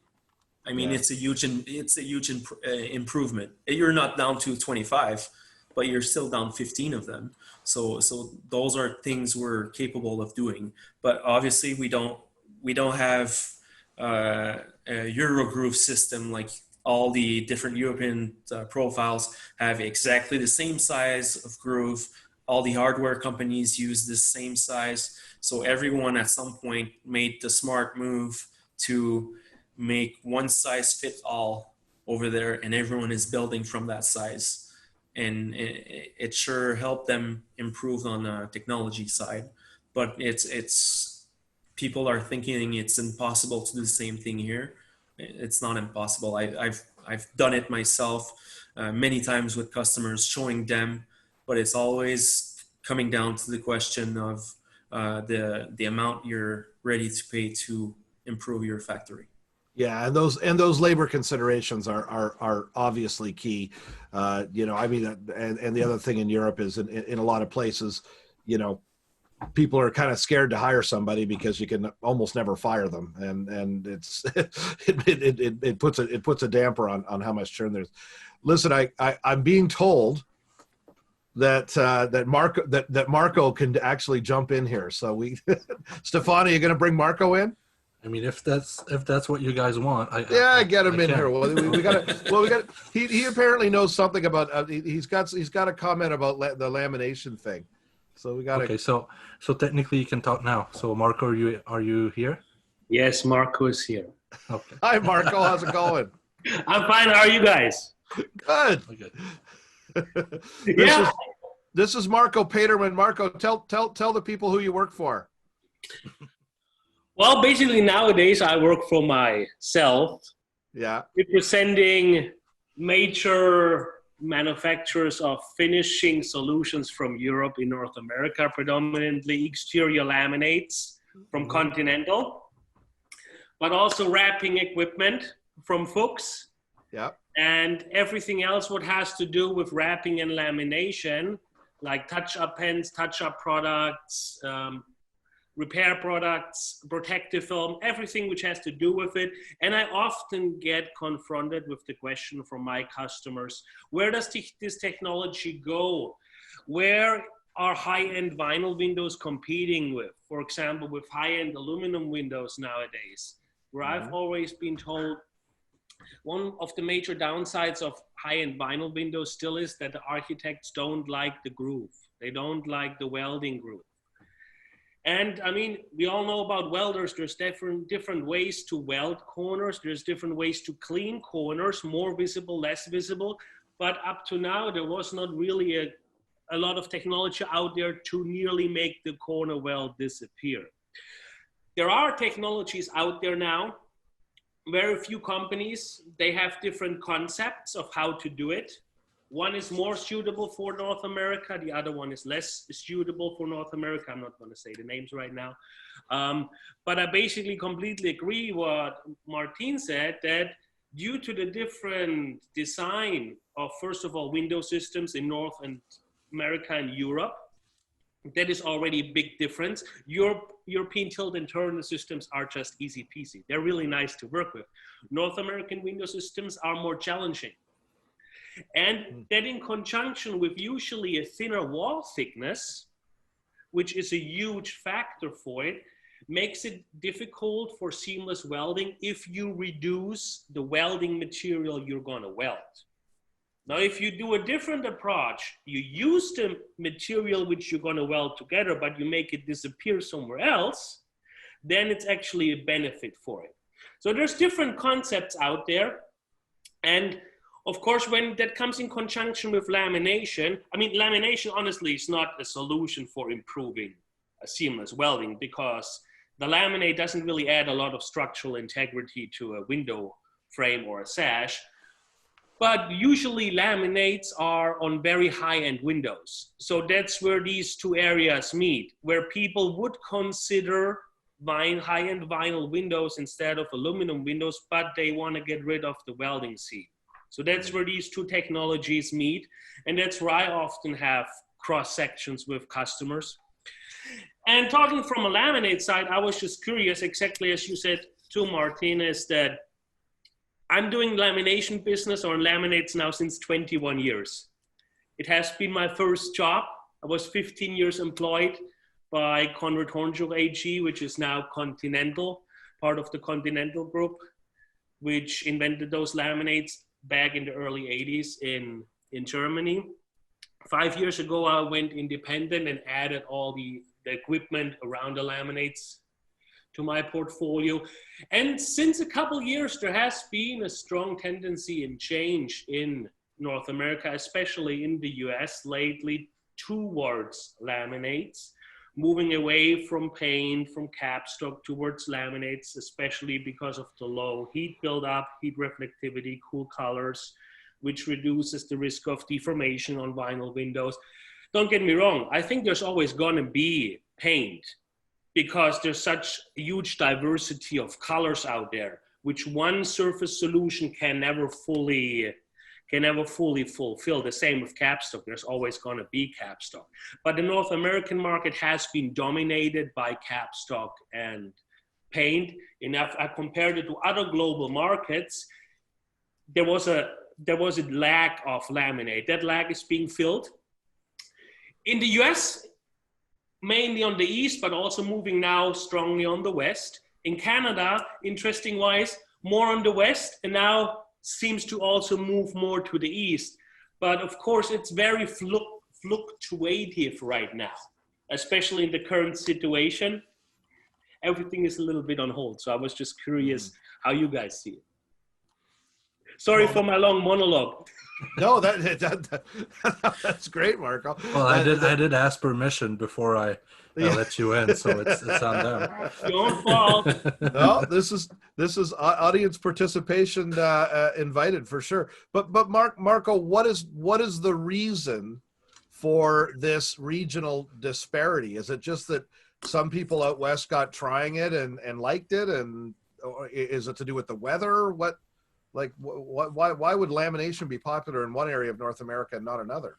I mean, it's a huge improvement. You're not down to 25, but you're still down 15 of them. So those are things we're capable of doing. But obviously we don't have a Eurogroove system. Like all the different European profiles have exactly the same size of groove. All the hardware companies use the same size. So everyone at some point made the smart move to make one size fit all over there, and everyone is building from that size. And it sure helped them improve on the technology side. But it's people are thinking it's impossible to do the same thing here. It's not impossible. I've done it myself many times with customers, showing them, but it's always coming down to the question of the amount you're ready to pay to improve your factory. Yeah, and those labor considerations are obviously key. I mean, and the other thing in Europe is in a lot of places, people are kind of scared to hire somebody because you can almost never fire them, and it's it puts a damper on how much churn there's. Listen, I'm being told that Marco can actually jump in here. So Stefano, you going to bring Marco in? I mean, if that's what you guys want, I get him in here. Well, we got. He apparently knows something about. He's got a comment about the lamination thing. So we got. Okay, so technically you can talk now. So Marco, are you here? Yes, Marco is here. Okay. Hi, Marco. How's it going? I'm fine. How are you guys? Good. This is Marco Paterman. Marco, tell the people who you work for. Well, basically nowadays I work for myself. Yeah. Representing major manufacturers of finishing solutions from Europe in North America, predominantly exterior laminates from Continental, but also wrapping equipment from Fuchs. Yeah. And everything else what has to do with wrapping and lamination, like touch-up pens, touch-up products, repair products, protective film, everything which has to do with it. And I often get confronted with the question from my customers, where does this technology go? Where are high-end vinyl windows competing with? For example, with high-end aluminum windows nowadays, where I've always been told one of the major downsides of high-end vinyl windows still is that the architects don't like the groove. They don't like the welding groove. And I mean, we all know about welders. There's different ways to weld corners. There's different ways to clean corners, more visible, less visible. But up to now, there was not really a lot of technology out there to nearly make the corner weld disappear. There are technologies out there now, very few companies, they have different concepts of how to do it. One is more suitable for North America. The other one is less suitable for North America. I'm not going to say the names right now. But I basically completely agree what Martin said, that due to the different design of, first of all, window systems in North America and Europe, that is already a big difference. European tilt and turn systems are just easy peasy. They're really nice to work with. North American window systems are more challenging. And that in conjunction with usually a thinner wall thickness, which is a huge factor for it, makes it difficult for seamless welding if you reduce the welding material you're going to weld. Now, if you do a different approach, you use the material which you're going to weld together, but you make it disappear somewhere else, then it's actually a benefit for it. So there's different concepts out there. And of course, when that comes in conjunction with lamination, I mean, lamination honestly is not a solution for improving seamless welding, because the laminate doesn't really add a lot of structural integrity to a window frame or a sash. But usually laminates are on very high-end windows. So that's where these two areas meet, where people would consider high-end vinyl windows instead of aluminum windows, but they want to get rid of the welding seam. So that's where these two technologies meet. And that's where I often have cross sections with customers. And talking from a laminate side, I was just curious, exactly as you said too, Martin, is that I'm doing lamination business on laminates now since 21 years. It has been my first job. I was 15 years employed by Conrad Hornjoul AG, which is now Continental, part of the Continental Group, which invented those laminates back in the early 80s in Germany. 5 years ago, I went independent and added all the equipment around the laminates to my portfolio. And since a couple years, there has been a strong tendency and change in North America, especially in the US lately, towards laminates, moving away from paint, from capstock towards laminates, especially because of the low heat buildup, heat reflectivity, cool colors, which reduces the risk of deformation on vinyl windows. Don't get me wrong, I think there's always gonna be paint, because there's such a huge diversity of colors out there, which one surface solution can never fully fulfill. The same with capstock. There's always going to be capstock. But the North American market has been dominated by capstock and paint. And if I compared it to other global markets, there was a lack of laminate. That lack is being filled. In the US, mainly on the east, but also moving now strongly on the west. In Canada, interesting wise, more on the west, and now seems to also move more to the east. But of course, it's very fluctuative right now, especially in the current situation. Everything is a little bit on hold. So I was just curious how you guys see it. Sorry for my long monologue. No, that's great, Marco. Well, I did ask permission before I let you in, so it's on them. Don't fall. No, this is audience participation invited for sure. But Marco, what is the reason for this regional disparity? Is it just that some people out west got trying it and liked it, and or is it to do with the weather? Why would lamination be popular in one area of North America and not another?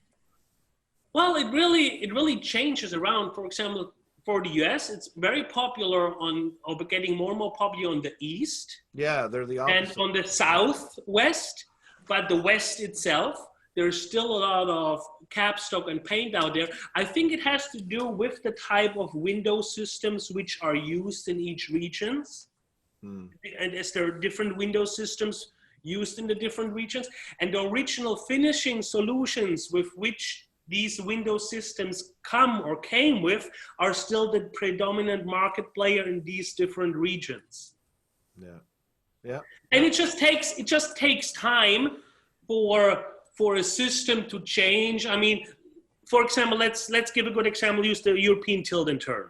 Well, it really changes around. For example, for the US, it's very popular getting more and more popular on the east. Yeah, they're the opposite. And on the southwest, but the west itself, there's still a lot of capstock and paint out there. I think it has to do with the type of window systems which are used in each regions. And as there are different window systems used in the different regions, and the original finishing solutions with which these window systems came with are still the predominant market player in these different regions. Yeah. And it just takes time for a system to change. I mean, for example, let's give a good example. Use the European tilt and turn.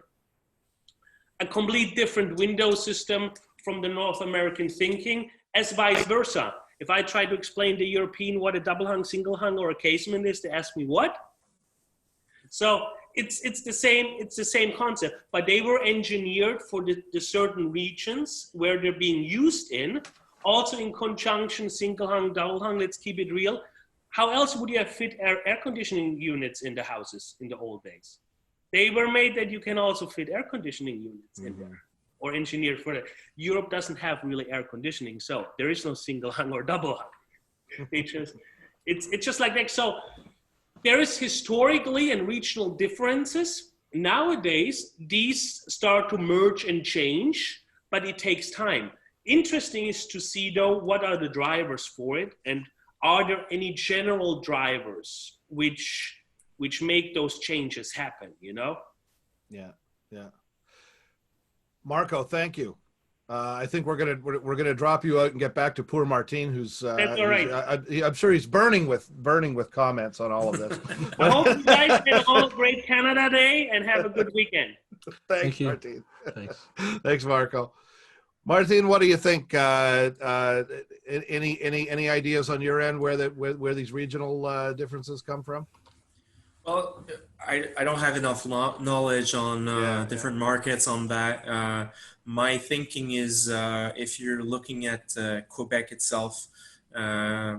A complete different window system from the North American thinking, as vice versa. If I try to explain to European what a double hung, single hung, or a casement is, they ask me what. So it's the same concept, but they were engineered for the certain regions where they're being used in. Also in conjunction, single hung, double hung. Let's keep it real. How else would you have fit air conditioning units in the houses in the old days? They were made that you can also fit air conditioning units in there, or engineered for that. Europe doesn't have really air conditioning, so there is no single hung or double hung. It's just like that. So there is historically and regional differences. Nowadays, these start to merge and change, but it takes time. Interesting is to see, though, what are the drivers for it, and are there any general drivers which make those changes happen, you know? Yeah. Marco, thank you. I think we're gonna drop you out and get back to poor Martin, who's that's all right. I'm sure he's burning with comments on all of this. I hope you guys have a great Canada Day and have a good weekend. Thank you, Martin. Thanks, Marco. Martin, what do you think? Any ideas on your end where these regional differences come from? Well, I don't have enough knowledge on different markets on that. My thinking is if you're looking at Quebec itself, a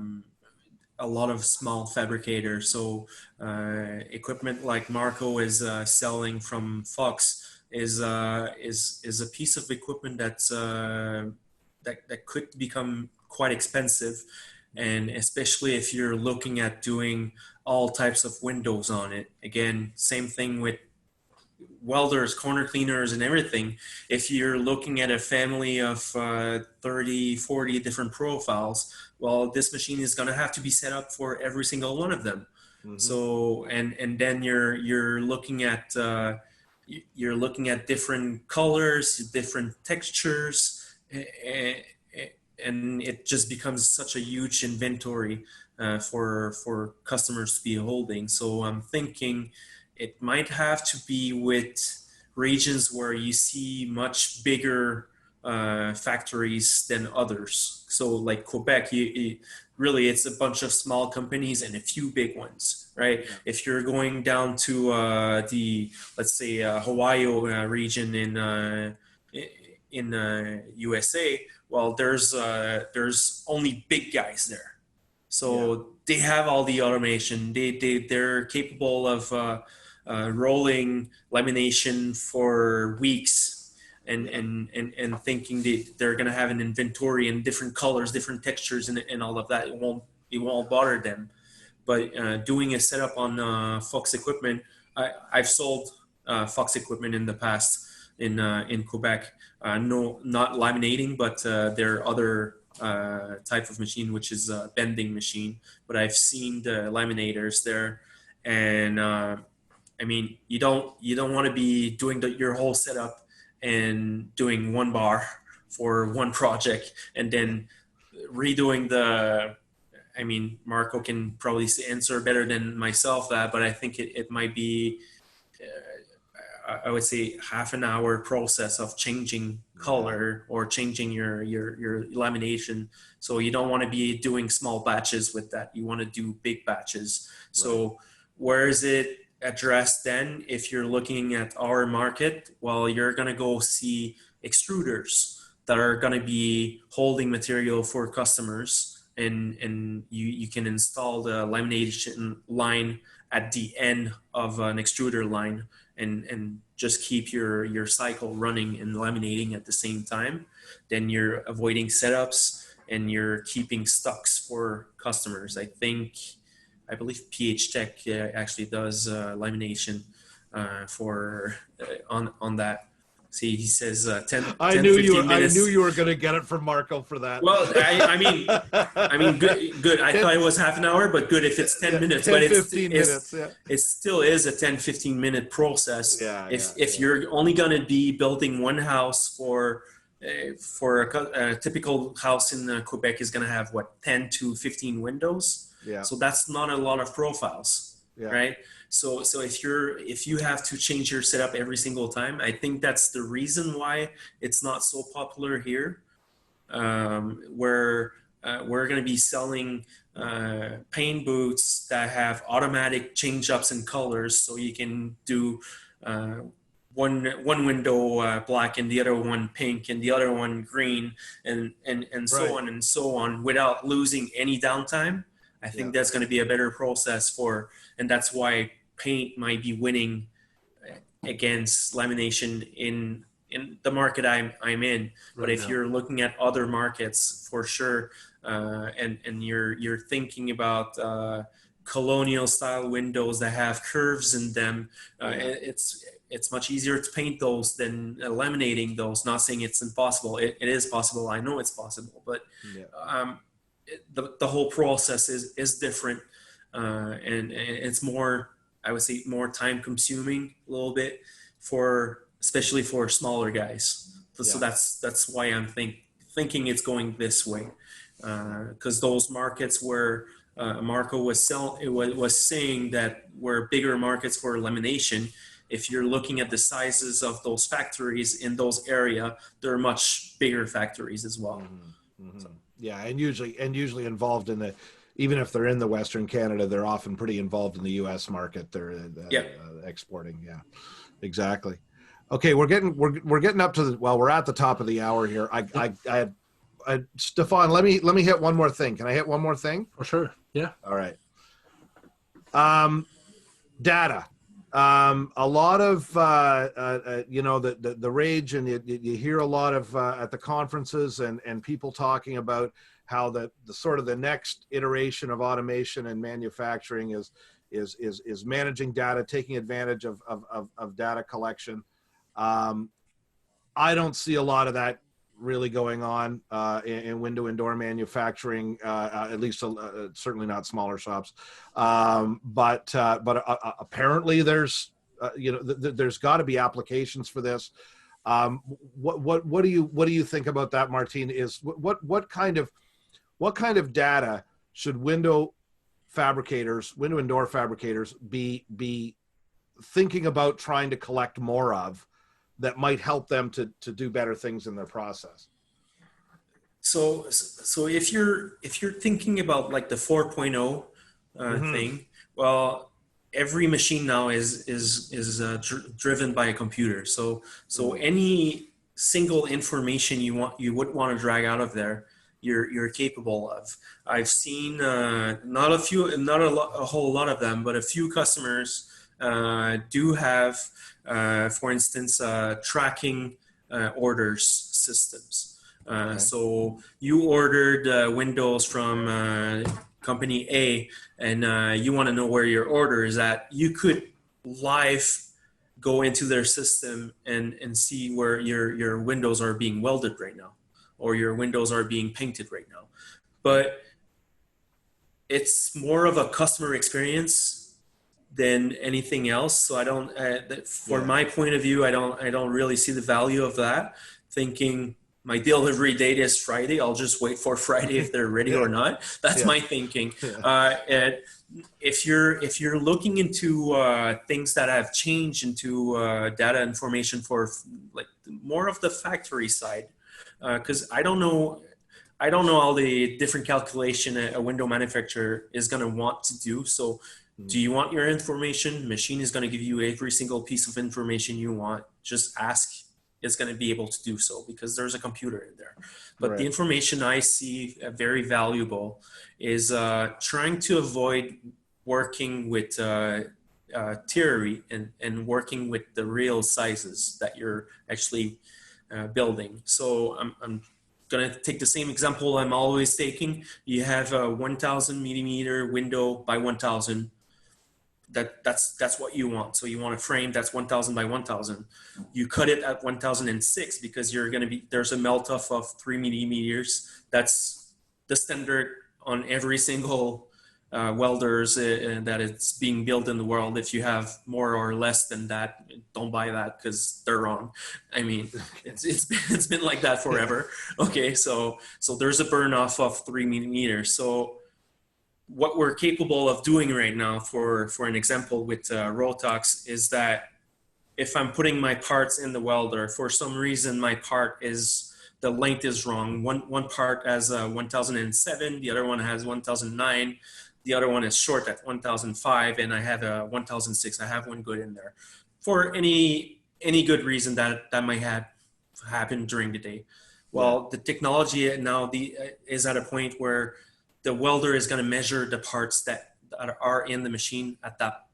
lot of small fabricators. So equipment like Marco is selling from Fox is a piece of equipment that's that could become quite expensive. And especially if you're looking at doing all types of windows on it. Again, same thing with welders, corner cleaners, and everything. If you're looking at a family of 30, 40 different profiles, well, this machine is going to have to be set up for every single one of them. Mm-hmm. So, and then you're looking at different colors, different textures, and it just becomes such a huge inventory for customers to be holding. So I'm thinking it might have to be with regions where you see much bigger factories than others. So like Quebec, really it's a bunch of small companies and a few big ones, right? Yeah. If you're going down to let's say Hawaii region in USA, well, there's only big guys there, so they have all the automation. They're capable of rolling lamination for weeks, and thinking they're gonna have an inventory in different colors, different textures, and all of that. It won't bother them. But doing a setup on Fox equipment, I've sold Fox equipment in the past in Quebec. No, not laminating, but there are other type of machine, which is a bending machine. But I've seen the laminators there, and I mean, you don't want to be doing your whole setup and doing one bar for one project and then redoing the. I mean, Marco can probably answer better than myself that, but I think it might be. I would say half an hour process of changing color or changing your lamination. So you don't want to be doing small batches with that. You want to do big batches. Right. So where is it addressed then? If you're looking at our market, well, you're going to go see extruders that are going to be holding material for customers, and you can install the lamination line at the end of an extruder line and just keep your cycle running and laminating at the same time. Then you're avoiding setups and you're keeping stocks for customers. I believe PH Tech actually does lamination on that. See, he says 10. I knew you were going to get it from Marco for that. Well, I mean, good. I thought it was half an hour, but good if it's 10 minutes. 10, but 15 minutes. It still is a 10-15 minute process. If you're only going to be building one house for a typical house in Quebec is going to have 10 to 15 windows. Yeah. So that's not a lot of profiles, right? So if you have to change your setup every single time, I think that's the reason why it's not so popular here. Where we're going to be selling paint booths that have automatic change ups in colors, so you can do one window black and the other one pink and the other one green, and so on and so on, without losing any downtime. I think that's going to be a better process and that's why paint might be winning against lamination in the market I'm in. But if you're looking at other markets, for sure, and you're thinking about colonial style windows that have curves in them, it's much easier to paint those than laminating those. Not saying it's impossible. It is possible. I know it's possible, but the whole process is different, and it's more, I would say, more time consuming a little bit, especially for smaller guys. So that's why I'm thinking it's going this way, because those markets where Marco was saying that were bigger markets for lamination. If you're looking at the sizes of those factories in those area, they're much bigger factories as well. So. Yeah, and usually involved in the, even if they're in the Western Canada, they're often pretty involved in the U.S. market. They're exporting. Yeah, exactly. Okay, we're getting up to we're at the top of the hour here. Stefan, let me hit one more thing. Can I hit one more thing? For sure. Yeah. All right. Data. A lot of the rage, and you hear a lot of at the conferences and people talking about how the sort of the next iteration of automation and manufacturing is managing data, taking advantage of data collection. I don't see a lot of that really going on in window and door manufacturing, at least certainly not smaller shops. But apparently there's there's got to be applications for this. What do you think about that, Martin? Is what kind of data should window and door fabricators be thinking about trying to collect more of, that might help them to do better things in their process? So if you're thinking about like the 4.0 thing, well, every machine now is driven by a computer. So any single information you would want to drag out of there, you're capable of. I've seen not a whole lot of them, but a few customers do have, for instance, tracking orders systems. So you ordered windows from company A, and you want to know where your order is at. You could live go into their system and see where your windows are being welded right now, or your windows are being painted right now. But it's more of a customer experience than anything else. So I don't, my point of view, I don't really see the value of that. Thinking my delivery date is Friday, I'll just wait for Friday if they're ready or not. That's my thinking. And if you're looking into things that have changed into data information for like more of the factory side, because I don't know all the different calculation a window manufacturer is going to want to do. So do you want your information? Machine is going to give you every single piece of information you want. Just ask. It's going to be able to do so because there's a computer in there. But the information I see very valuable is trying to avoid working with theory and working with the real sizes that you're actually building. So I'm going to take the same example I'm always taking. You have a 1,000 millimeter window by 1,000. That's what you want. So you want a frame that's 1,000 by 1,000. You cut it at 1,006 because there's a melt off of 3 millimeters. That's the standard on every single welders that it's being built in the world. If you have more or less than that, don't buy that because they're wrong. I mean, it's been like that forever. Okay, so there's a burn off of 3 millimeters. So what we're capable of doing right now, for an example with Rotox, is that if I'm putting my parts in the welder, for some reason my part the length is wrong. One part has 1007, the other one has 1009, the other one is short at 1005, and I have a 1006. I have one good in there. For any good reason that might have happened during the day. Well, the technology now is at a point where the welder is going to measure the parts that are in the machine at that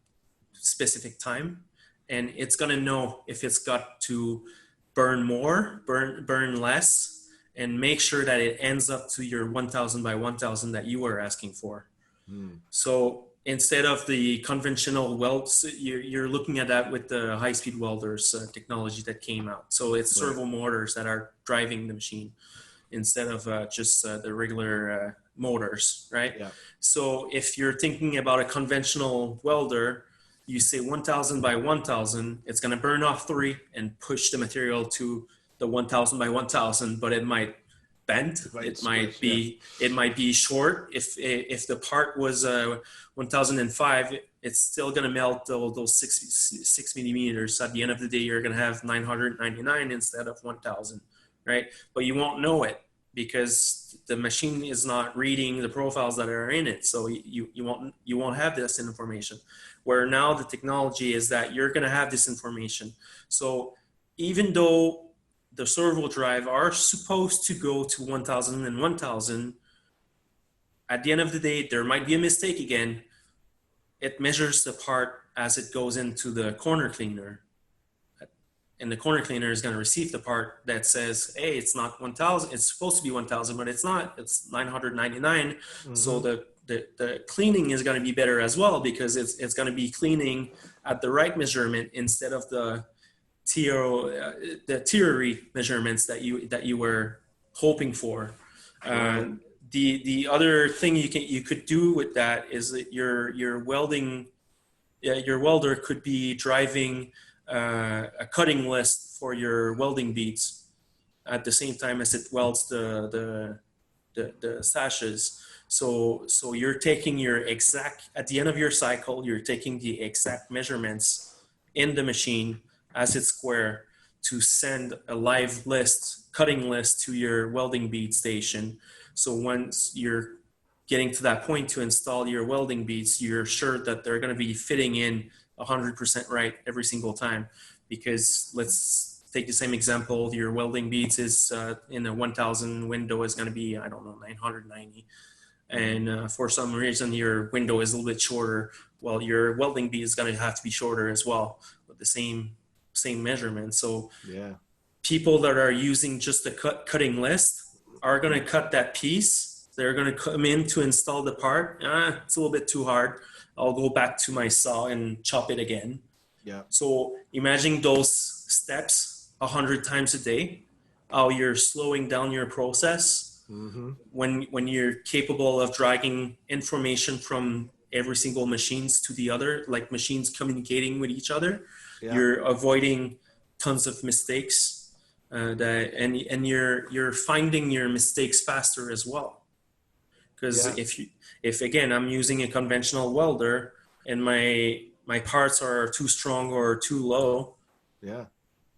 specific time, and it's going to know if it's got to burn more, burn less, and make sure that it ends up to your 1000 by 1000 that you were asking for. So instead of the conventional welds, you're looking at that with the high-speed welders technology that came out. So it's servo motors that are driving the machine instead of just the regular motors, right? Yeah. So if you're thinking about a conventional welder, you say 1000 by 1000, it's going to burn off 3 and push the material to the 1000 by 1000, but it might bend. It might be short. If the part was 1005, it's still going to melt those 6 millimeters. At the end of the day, you're going to have 999 instead of 1000, right? But you won't know it because the machine is not reading the profiles that are in it. So you won't have this information. Where now the technology is that you're going to have this information. So even though the servo drive are supposed to go to 1000 and 1000, at the end of the day, there might be a mistake again. It measures the part as it goes into the corner cleaner. And the corner cleaner is going to receive the part that says, hey, it's not 1000, it's supposed to be 1000, but it's not, it's 999. So the cleaning is going to be better as well, because it's going to be cleaning at the right measurement instead of the theory measurements that you were hoping for. The other thing you could do with that is that your welder could be driving a cutting list for your welding beads at the same time as it welds the sashes. So you're taking at the end of your cycle, you're taking the exact measurements in the machine as it's square to send a live cutting list to your welding bead station. So once you're getting to that point to install your welding beads, you're sure that they're going to be fitting in 100% right every single time. Because let's take the same example, your welding beads is in a 1000 window is going to be, 990. And for some reason your window is a little bit shorter. Well, your welding bead is going to have to be shorter as well, with the same measurement. So people that are using just the cutting list are going to cut that piece. They're going to come in to install the part. It's a little bit too hard. I'll go back to my saw and chop it again. Yeah. So imagine those steps 100 times a day, how you're slowing down your process. When you're capable of dragging information from every single machines to the other, like machines communicating with each other, you're avoiding tons of mistakes, and you're finding your mistakes faster as well. Because if again I'm using a conventional welder and my parts are too strong or too low,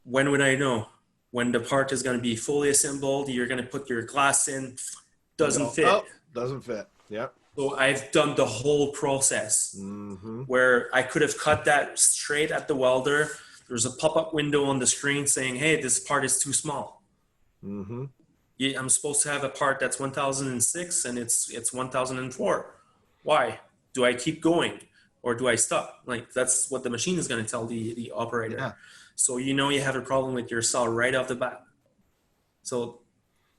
when would I know? When the part is going to be fully assembled, you're going to put your glass in, doesn't fit. Oh, doesn't fit. Yep. So I've done the whole process where I could have cut that straight at the welder. There's a pop-up window on the screen saying, hey, this part is too small. I'm supposed to have a part that's 1006 and it's 1004. Why? Do I keep going or do I stop? Like, that's what the machine is going to tell the operator. Yeah. So you have a problem with your saw right off the bat. So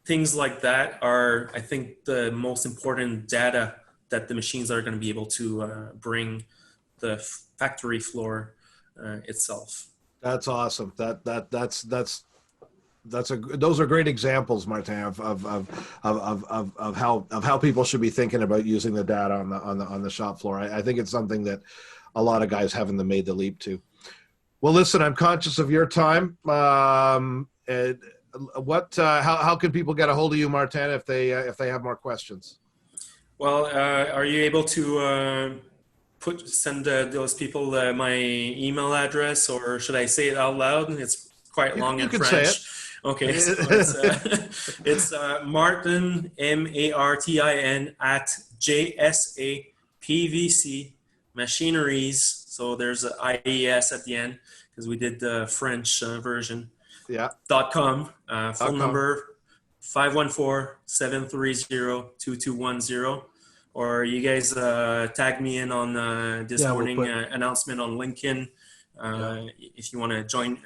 things like that are, I think, the most important data that the machines are going to be able to bring the factory floor itself. That's awesome. Those are great examples, Martin, of how people should be thinking about using the data on the shop floor. I think it's something that a lot of guys haven't made the leap to. Well, listen, I'm conscious of your time. How can people get a hold of you, Martin, if they have more questions? Well, are you able to send those people my email address, or should I say it out loud? It's quite long in French. Say it. Okay, so it's Martin, Martin, at JSA PVC Machineries. So there's an IES at the end because we did the French version. Yeah. .com. Phone number 514-730-2210. Or you guys tag me in on this morning announcement on LinkedIn. If you want to join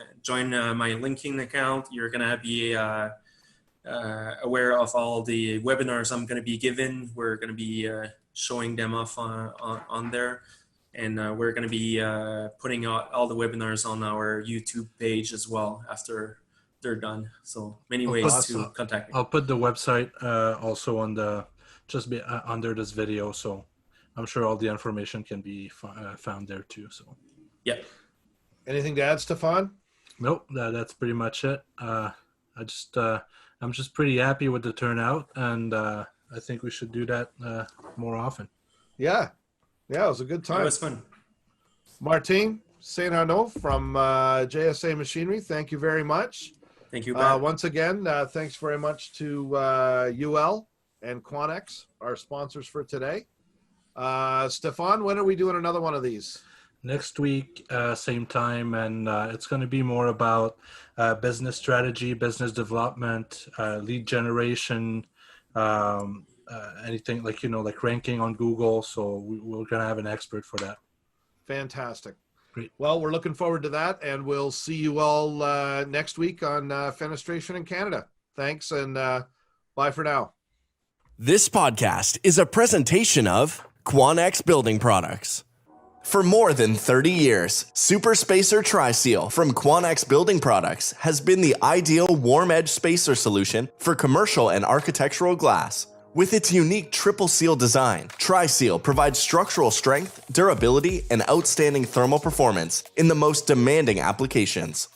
my LinkedIn account, you're gonna be aware of all the webinars I'm gonna be giving. We're gonna be showing them off on there, and we're gonna be putting out all the webinars on our YouTube page as well after they're done. So many ways to contact me. I'll put the website also on the under this video, so I'm sure all the information can be found there too. So yeah. Anything to add, Stefan? Nope, that's pretty much it. I'm just pretty happy with the turnout, and I think we should do that more often. Yeah, it was a good time. It was fun. Martin St-Arnaud from JSA Machinery, thank you very much. Thank you, Pat. Once again, thanks very much to UL and Quanex, our sponsors for today. Stefan, when are we doing another one of these? Next week, same time, and it's going to be more about business strategy, business development, lead generation, anything like ranking on Google. So we're going to have an expert for that. Fantastic. Great. Well, we're looking forward to that, and we'll see you all next week on Fenestration in Canada. Thanks, and bye for now. This podcast is a presentation of Quanex Building Products. For more than 30 years, Super Spacer Tri-Seal from Quanex Building Products has been the ideal warm edge spacer solution for commercial and architectural glass. With its unique triple seal design, Tri-Seal provides structural strength, durability, and outstanding thermal performance in the most demanding applications.